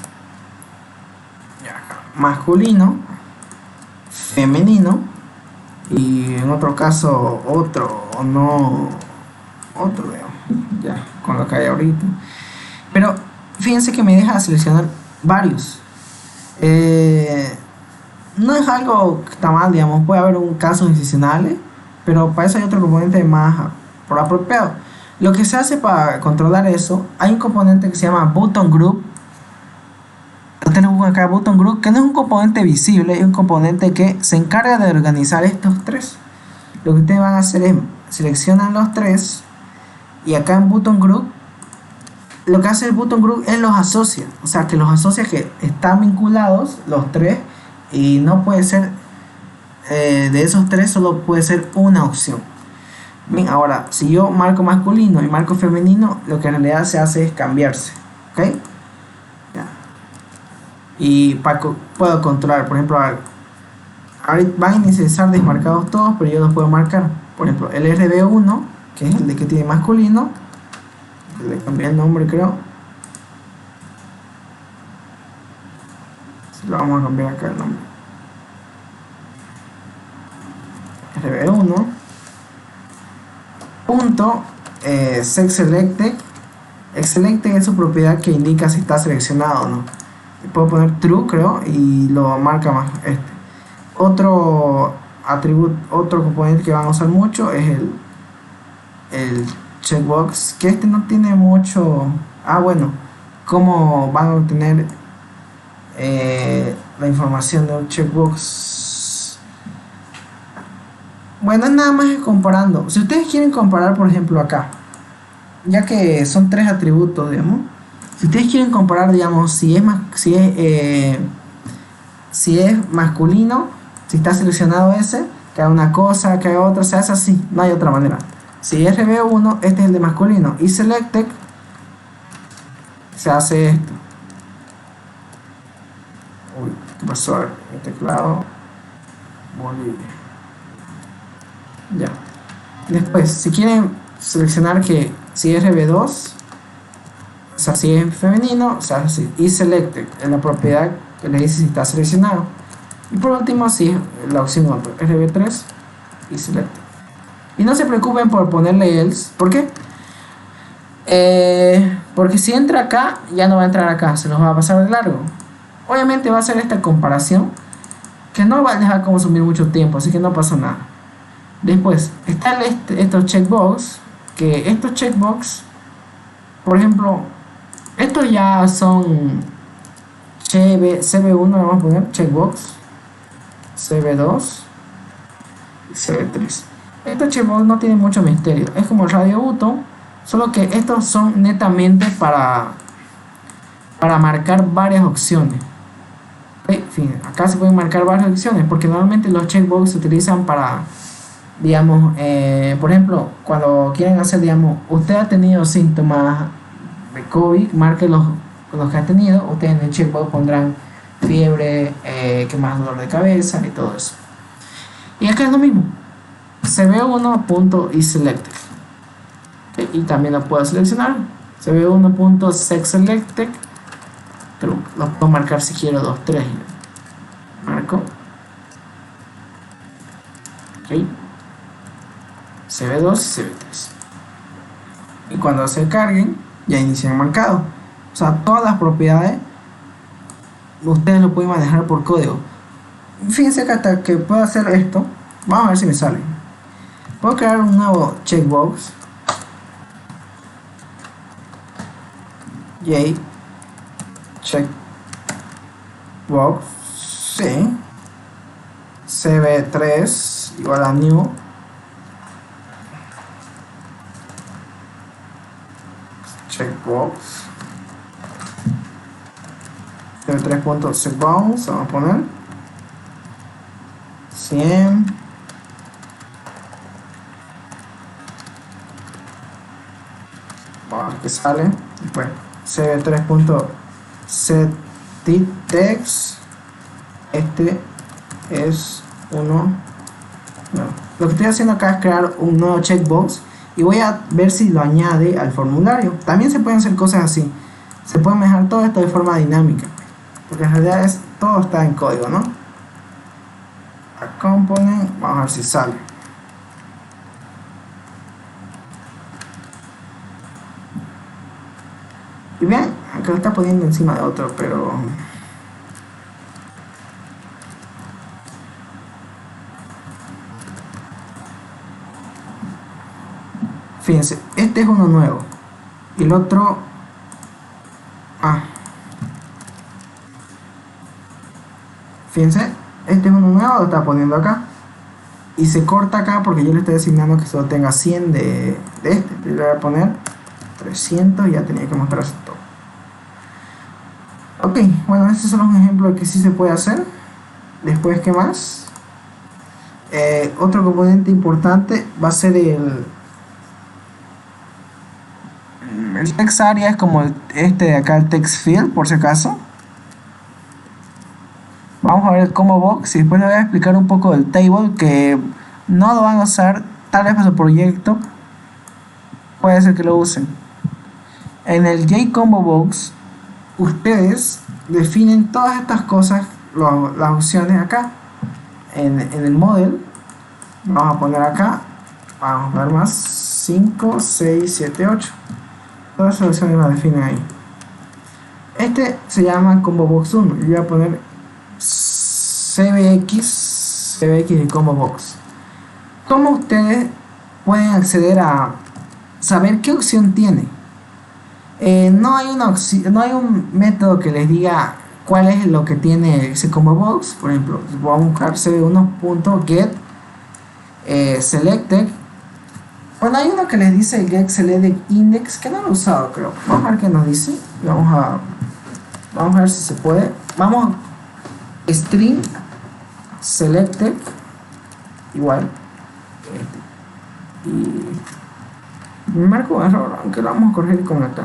Speaker 1: femenino, y en otro caso otro, o no otro, ya con lo que hay ahorita. Pero fíjense que me deja seleccionar varios. No es algo que está mal, digamos, puede haber un casos excepcionales, pero para eso hay otro componente más por apropiado. Lo que se hace para controlar eso, hay un componente que se llama button group. Lo tenemos acá, button group, que no es un componente visible, es un componente que se encarga de organizar estos tres. Lo que ustedes van a hacer es seleccionan los tres, y acá en button group, lo que hace el button group es los asocia, o sea que los asocia que están vinculados los tres, y no puede ser de esos tres, solo puede ser una opción. Bien, ahora si yo marco masculino y marco femenino, lo que en realidad se hace es cambiarse, ¿ok? Ya. Y puedo controlar, por ejemplo, ahorita van a inicializar desmarcados todos, pero yo los puedo marcar. Por ejemplo, el RB1, que es el de que tiene masculino, le cambié el nombre, creo. Lo vamos a cambiar acá el nombre. RB1 punto sex selected. Selected es su propiedad que indica si está seleccionado o no. Puedo poner true, creo, y lo marca más. Otro atributo, otro componente que van a usar mucho es el checkbox, que no tiene mucho. Bueno, cómo van a obtener la información de un checkbox. Bueno, nada más es comparando. Si ustedes quieren comparar, por ejemplo, acá, ya que son tres atributos, digamos, si ustedes quieren comparar, digamos, si es masculino, si está seleccionado ese, que haga una cosa, que haga otra, se hace así, no hay otra manera. Si es RB1, este es el de masculino, y selected, se hace esto. Uy, ¿qué pasó? El teclado. Bolivia. Ya. Después, si quieren seleccionar que si es RB2, o sea, si es femenino, o sea, si y selected en la propiedad que le dice si está seleccionado. Y por último, si es la opción otro, RB3 y selected. Y no se preocupen por ponerle else. ¿Por qué? Porque si entra acá, ya no va a entrar acá, se nos va a pasar de largo. Obviamente va a hacer esta comparación que no les va a consumir mucho tiempo, así que no pasa nada. Después está estos checkbox, que estos checkbox, por ejemplo, estos ya son CB1, le vamos a poner checkbox, CB2 y CB3. Estos checkbox no tienen mucho misterio, es como el radio button, solo que estos son netamente para para marcar varias opciones. En fin, acá se pueden marcar varias opciones porque normalmente los checkbox se utilizan para, digamos, por ejemplo, cuando quieren hacer, digamos, usted ha tenido síntomas de COVID, marque los que ha tenido, ustedes en el checkbox pondrán fiebre, que más dolor de cabeza y todo eso. Y acá es lo mismo, cb1.isSelected, y también lo puedo seleccionar, cb1.sexSelected, lo puedo marcar si quiero 2, 3, marco, ok, cb2 y cb3, y cuando se carguen ya inician marcado. O sea, todas las propiedades ustedes lo pueden manejar por código. Fíjense que hasta que puedo hacer esto, vamos a ver si me sale. Puedo crear un nuevo checkbox, J checkbox, sí, cb3 igual a new checkbox, cb3.checkbox, vamos a poner 100, vamos a ver qué sale. Después cb3.setText, este es uno. No. Lo que estoy haciendo acá es crear un nuevo checkbox y voy a ver si lo añade al formulario. También se pueden hacer cosas así, se puede manejar todo esto de forma dinámica, porque en realidad todo está en código, ¿no? A component, vamos a ver si sale. Y vean, acá lo está poniendo encima de otro, pero fíjense, este es uno nuevo y el otro, fíjense, este es uno nuevo, lo está poniendo acá y se corta acá porque yo le estoy asignando que solo tenga 100 de este. Yo le voy a poner 300 y ya tenía que mostrarse todo. Ok, bueno, estos son los ejemplos que sí se puede hacer. Después, ¿qué más? Otro componente importante va a ser el text area, es como este de acá, el text field, por si acaso. Vamos a ver el combo box y después les voy a explicar un poco del table, que no lo van a usar, tal vez para su proyecto puede ser que lo usen. En el JComboBox ustedes definen todas estas cosas, las opciones acá en el model. Vamos a poner acá, vamos a ver más, 5, 6, 7, 8, todas esas opciones las definen ahí. Este se llama ComboBox 1, yo voy a poner CBX de ComboBox. ¿Cómo ustedes pueden acceder a saber qué opción tiene? No hay un método que les diga cuál es lo que tiene ese ComboBox. Por ejemplo, voy a buscar cb1.get selected. Bueno, hay uno que les dice get selected index, que no lo he usado, creo. Vamos a ver qué nos dice. Vamos a ver si se puede. Vamos string selected igual, y me marco un error, aunque lo vamos a corregir con acá.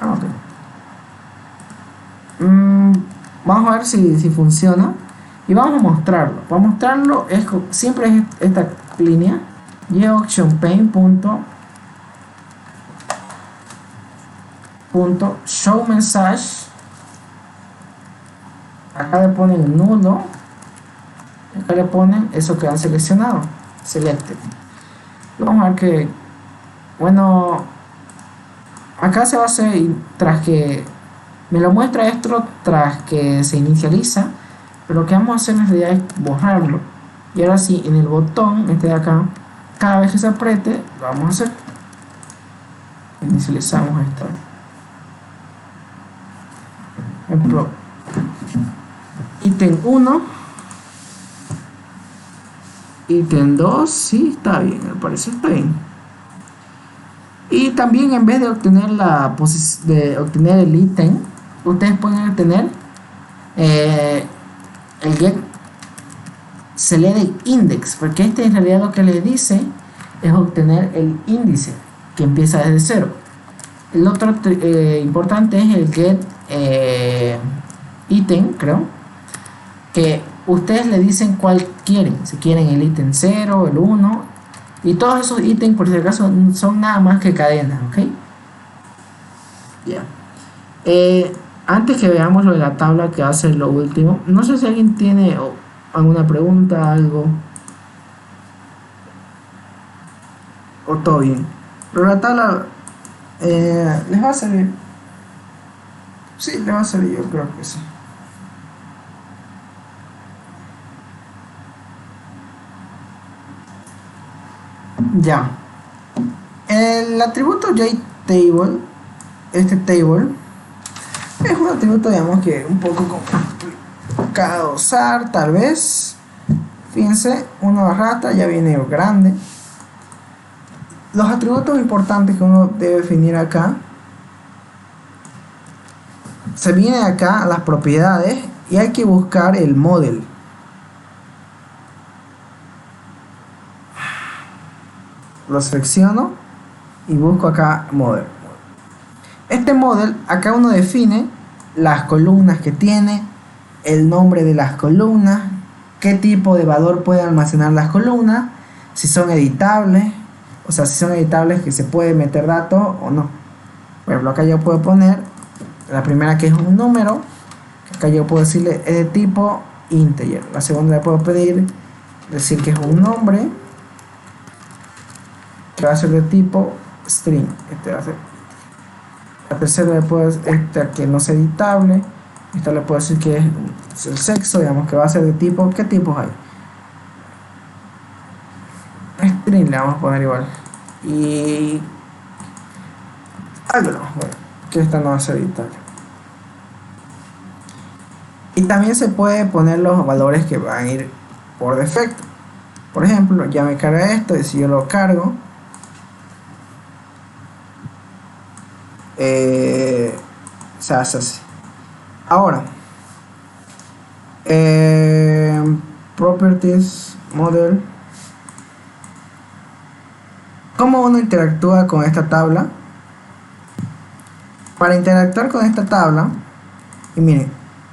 Speaker 1: Okay. Vamos a ver si funciona y vamos a mostrarlo. Para mostrarlo siempre es esta línea, show message. Acá le ponen nulo, acá le ponen eso que han seleccionado, selected. Vamos a ver que, bueno, acá se va a hacer tras que me lo muestra esto, tras que se inicializa, pero lo que vamos a hacer en realidad es borrarlo. Y ahora sí, en el botón este de acá, cada vez que se apriete, lo vamos a hacer. Inicializamos esto. Ejemplo, ítem 1, ítem 2, sí, está bien, al parecer está bien. Y también en vez de obtener obtener el ítem ustedes pueden tener el get selected index, porque este en realidad lo que les dice es obtener el índice que empieza desde 0. El otro importante es el get item, creo, que ustedes le dicen cuál quieren, si quieren el ítem 0, el 1, y todos esos ítems por si acaso son nada más que cadenas, ¿ok? Ya. Antes que veamos lo de la tabla, que hace lo último, no sé si alguien tiene alguna pregunta, algo, o todo bien. Pero la tabla les va a servir. Sí, les va a servir, yo creo que sí. Ya. El atributo JTable, este table, es un atributo, digamos, que un poco complicado de usar, tal vez. Fíjense, una barrata ya viene grande. Los atributos importantes que uno debe definir acá, se viene acá a las propiedades y hay que buscar el model. Lo selecciono y busco acá model. Este model, acá uno define las columnas que tiene, el nombre de las columnas, qué tipo de valor puede almacenar las columnas, si son editables, o sea, si son editables, que se puede meter datos o no. Por ejemplo, acá yo puedo poner la primera, que es un número, que acá yo puedo decirle es de tipo integer. La segunda le puedo decir que es un nombre, que va a ser de tipo string. Este va a ser. La tercera le puedo decir que no es editable. Esta le puedo decir que es el sexo, digamos, que va a ser de tipo. ¿Qué tipos hay? String le vamos a poner igual. Y algo, bueno, que esta no va a ser editable. Y también se puede poner los valores que van a ir por defecto. Por ejemplo, ya me carga esto, y si yo lo cargo, se hace así. Ahora, properties model. ¿Cómo uno interactúa con esta tabla? Para interactuar con esta tabla, y miren,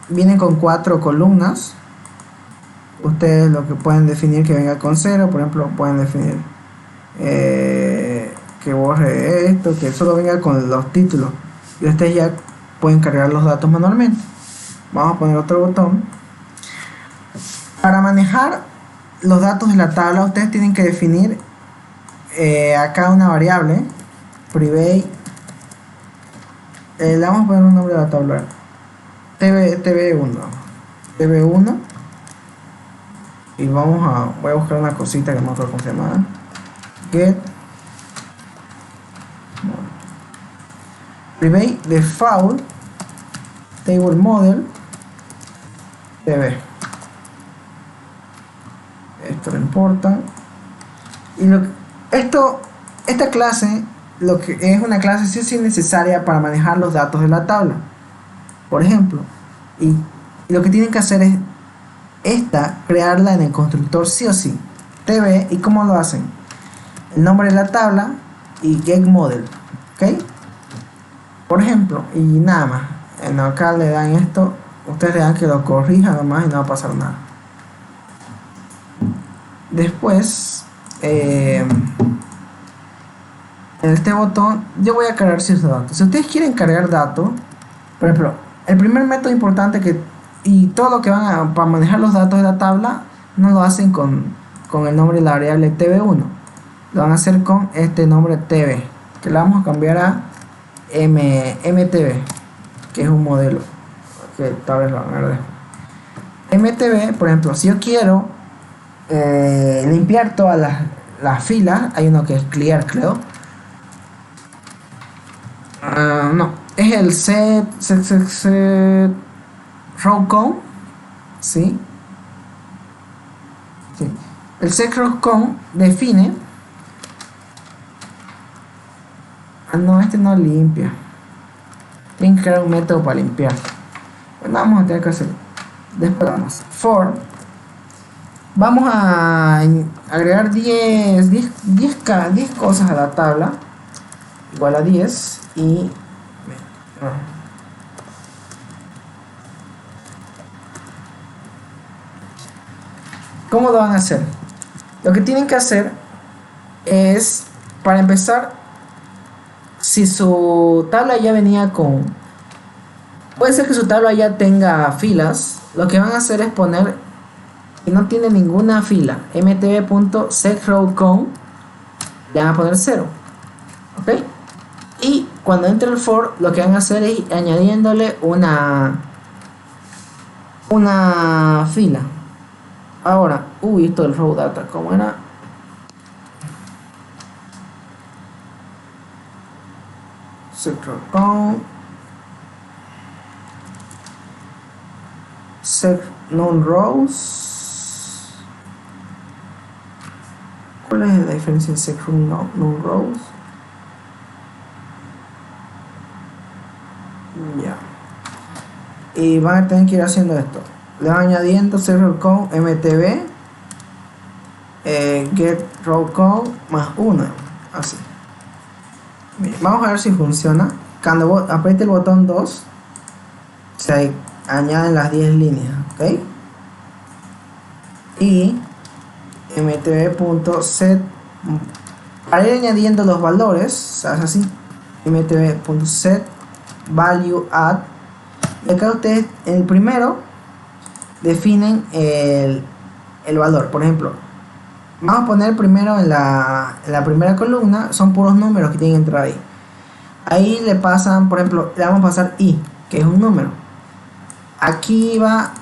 Speaker 1: vienen con 4 columnas. Ustedes lo que pueden definir que venga con 0, por ejemplo, pueden definir que borre esto, que solo venga con los títulos, y ustedes ya pueden cargar los datos manualmente. Vamos a poner otro botón. Para manejar los datos de la tabla, ustedes tienen que definir acá una variable private. Le vamos a poner un nombre a la tabla, tv1, y voy a buscar una cosita que no me acuerdo cómo se llama. Get private default table model tv. Esto no importa. Y esta clase, lo que es una clase sí o sí necesaria para manejar los datos de la tabla, por ejemplo, y lo que tienen que hacer es crearla en el constructor sí o sí, tv. ¿Y cómo lo hacen? El nombre de la tabla y get model, ¿ok? Por ejemplo, y nada más. Acá le dan esto, ustedes le dan que lo corrija nomás y no va a pasar nada. Después, en este botón yo voy a cargar ciertos datos. Si ustedes quieren cargar datos, por ejemplo, el primer método importante y todo lo que para manejar los datos de la tabla, no lo hacen con el nombre de la variable tv1, lo van a hacer con este nombre tv, que le vamos a cambiar a mtv, que es un modelo que tal vez lo van a ver. mtv, por ejemplo, si yo quiero limpiar todas las filas, hay uno que es clear, creo. No, es el set row count, ¿sí? Sí. El set row count define. No, este no limpia. tienen que crear un método para limpiar. Bueno, vamos a tener que hacer. Después vamos for. Vamos a agregar 10 cosas a la tabla igual a 10 y ¿cómo lo van a hacer? Lo que tienen que hacer es, para empezar, si su tabla ya venía con, puede ser que su tabla ya tenga filas, lo que van a hacer es poner que no tiene ninguna fila, mtb.setRowCount, le van a poner 0, ¿ok? Y cuando entre el for, lo que van a hacer es añadiéndole una fila. Ahora, esto del row data, ¿cómo era? setRowCount set non rows. ¿Cuál es la diferencia en set non rows? Ya. Y van a tener que ir haciendo esto. Le van añadiendo setRowCount mtb getRowCount más 1, así. Bien, vamos a ver si funciona. Cuando apriete el botón 2 se añaden las 10 líneas, ¿ok? Y mtb.set, para ir añadiendo los valores, o sea, es así, mtb.set value add, y acá ustedes en el primero definen el valor. Por ejemplo, vamos a poner primero en la primera columna, son puros números que tienen que entrar ahí. Ahí le pasan, por ejemplo, le vamos a pasar i, que es un número. Aquí va,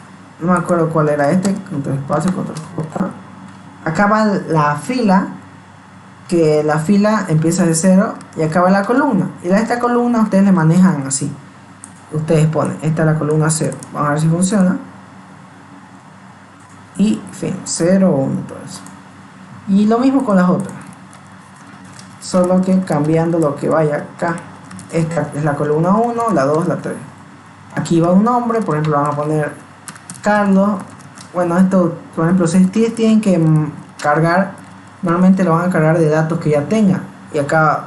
Speaker 1: no me acuerdo cuál era este, control espacio, control J. Acá va la fila, que la fila empieza de 0, y acá va la columna. Y a esta columna ustedes le manejan así. Ustedes ponen, esta es la columna 0. Vamos a ver si funciona. Y fin, 0, 1, todo eso. Y lo mismo con las otras, solo que cambiando lo que vaya acá. Esta es la columna 1, la 2, la 3. Aquí va un nombre, por ejemplo vamos a poner Carlos. Bueno, esto, por ejemplo, si ustedes tienen que cargar, normalmente lo van a cargar de datos que ya tengan, y acá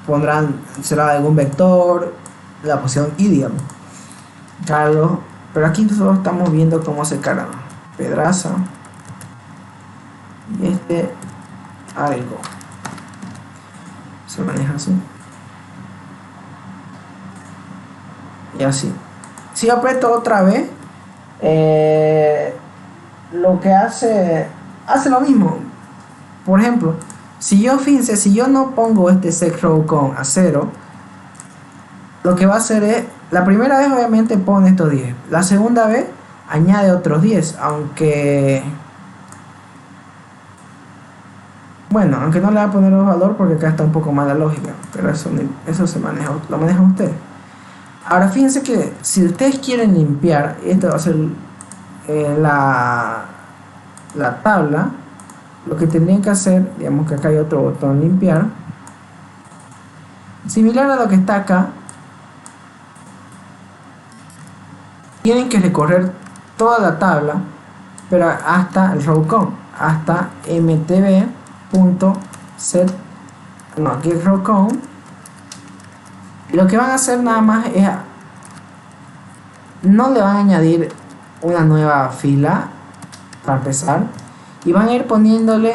Speaker 1: pondrán, será algún vector, la posición y, digamos, Carlos. Pero aquí nosotros estamos viendo cómo se carga Pedraza y algo se maneja así y así. Si yo aprieto otra vez, lo que hace lo mismo. Por ejemplo, si yo, fíjense, si yo no pongo este setRowCount a 0, lo que va a hacer es, la primera vez obviamente pone estos 10, la segunda vez añade otros 10, aunque bueno, aunque no le va a poner un valor porque acá está un poco más la lógica, pero eso se maneja, lo manejan ustedes. Ahora fíjense que si ustedes quieren limpiar, esto va a ser la tabla, lo que tendrían que hacer, digamos que acá hay otro botón limpiar, similar a lo que está acá. Tienen que recorrer toda la tabla, pero hasta el row count, hasta getRowCount. Lo que van a hacer nada más es, no le van a añadir una nueva fila para empezar, y van a ir poniéndole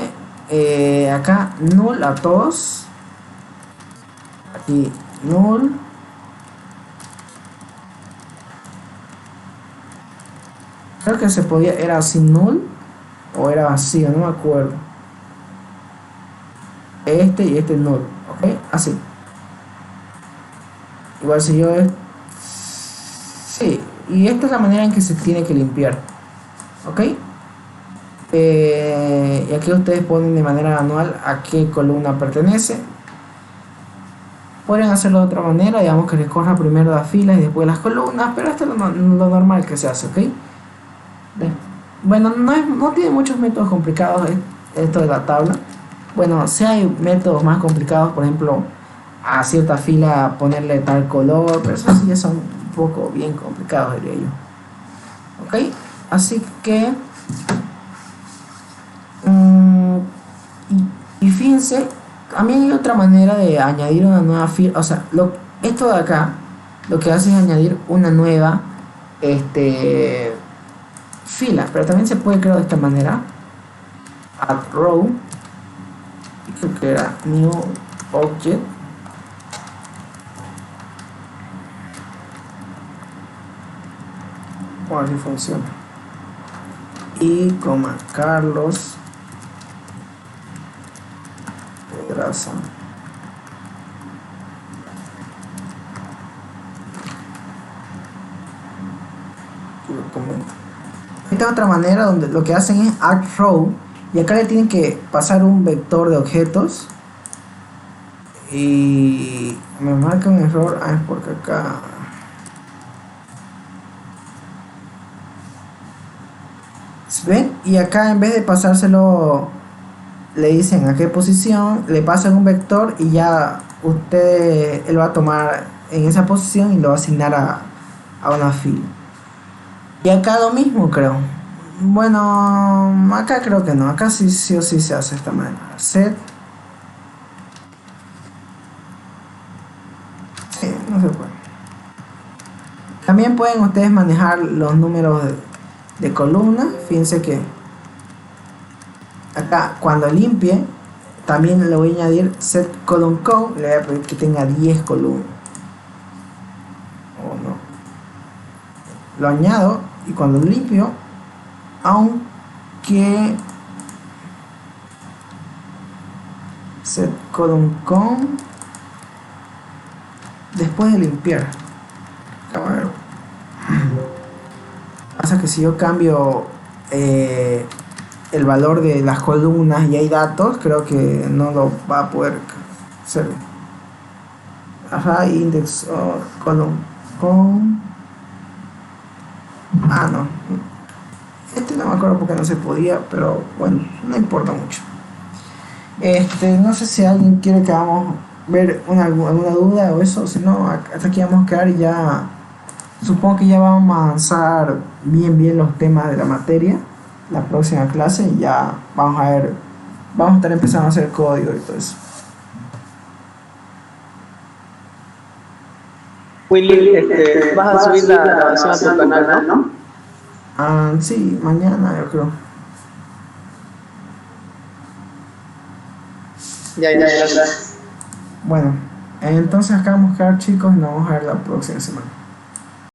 Speaker 1: acá null a todos, aquí null, creo que se podía, era sin null o era vacío, no me acuerdo. Este y este null, ok, así. Igual si yo sí, y esta es la manera en que se tiene que limpiar, ok. Y aquí ustedes ponen de manera manual a qué columna pertenece. Pueden hacerlo de otra manera, digamos que recorra primero las filas y después las columnas, pero esto es lo normal que se hace, ok. Bueno, no tiene muchos métodos complicados esto de la tabla. Bueno, si hay métodos más complicados, por ejemplo, a cierta fila ponerle tal color, pero eso sí ya son un poco bien complicados, diría yo. Ok, así que y fíjense, también hay otra manera de añadir una nueva fila. O sea, esto de acá lo que hace es añadir una nueva fila, pero también se puede crear de esta manera: add row, y creo que era new object, o así funciona, y coma Carlos Pedraza. Esta es otra manera donde lo que hacen es add row, y acá le tienen que pasar un vector de objetos, y me marca un error. Es porque acá ven, y acá en vez de pasárselo, le dicen a qué posición, le pasan un vector y ya él va a tomar en esa posición y lo va a asignar a una fila. Y acá lo mismo, creo. Bueno, acá creo que no. Acá sí o sí se hace de esta manera. Set. Sí, no se puede. También pueden ustedes manejar los números de columnas. Fíjense que acá cuando limpie, también le voy a añadir set column count. Le voy a pedir que tenga 10 columnas. O no. Lo añado, y cuando limpio, aunque set column count después de limpiar, a ver, pasa que si yo cambio el valor de las columnas y hay datos, creo que no lo va a poder hacer. Ajá, index column count. No, no me acuerdo porque no se podía, pero bueno, no importa mucho. No sé si alguien quiere que vamos a ver alguna duda o eso. Si no, hasta aquí vamos a quedar, y ya supongo que ya vamos a avanzar bien los temas de la materia la próxima clase, y ya vamos a estar empezando a hacer código y todo eso.
Speaker 5: Willy, vas a subir la grabación a tu canal, ¿no?
Speaker 1: Sí, mañana yo creo.
Speaker 5: Ya.
Speaker 1: Bueno, entonces acá vamos a quedar, chicos, y nos vamos a ver la próxima semana.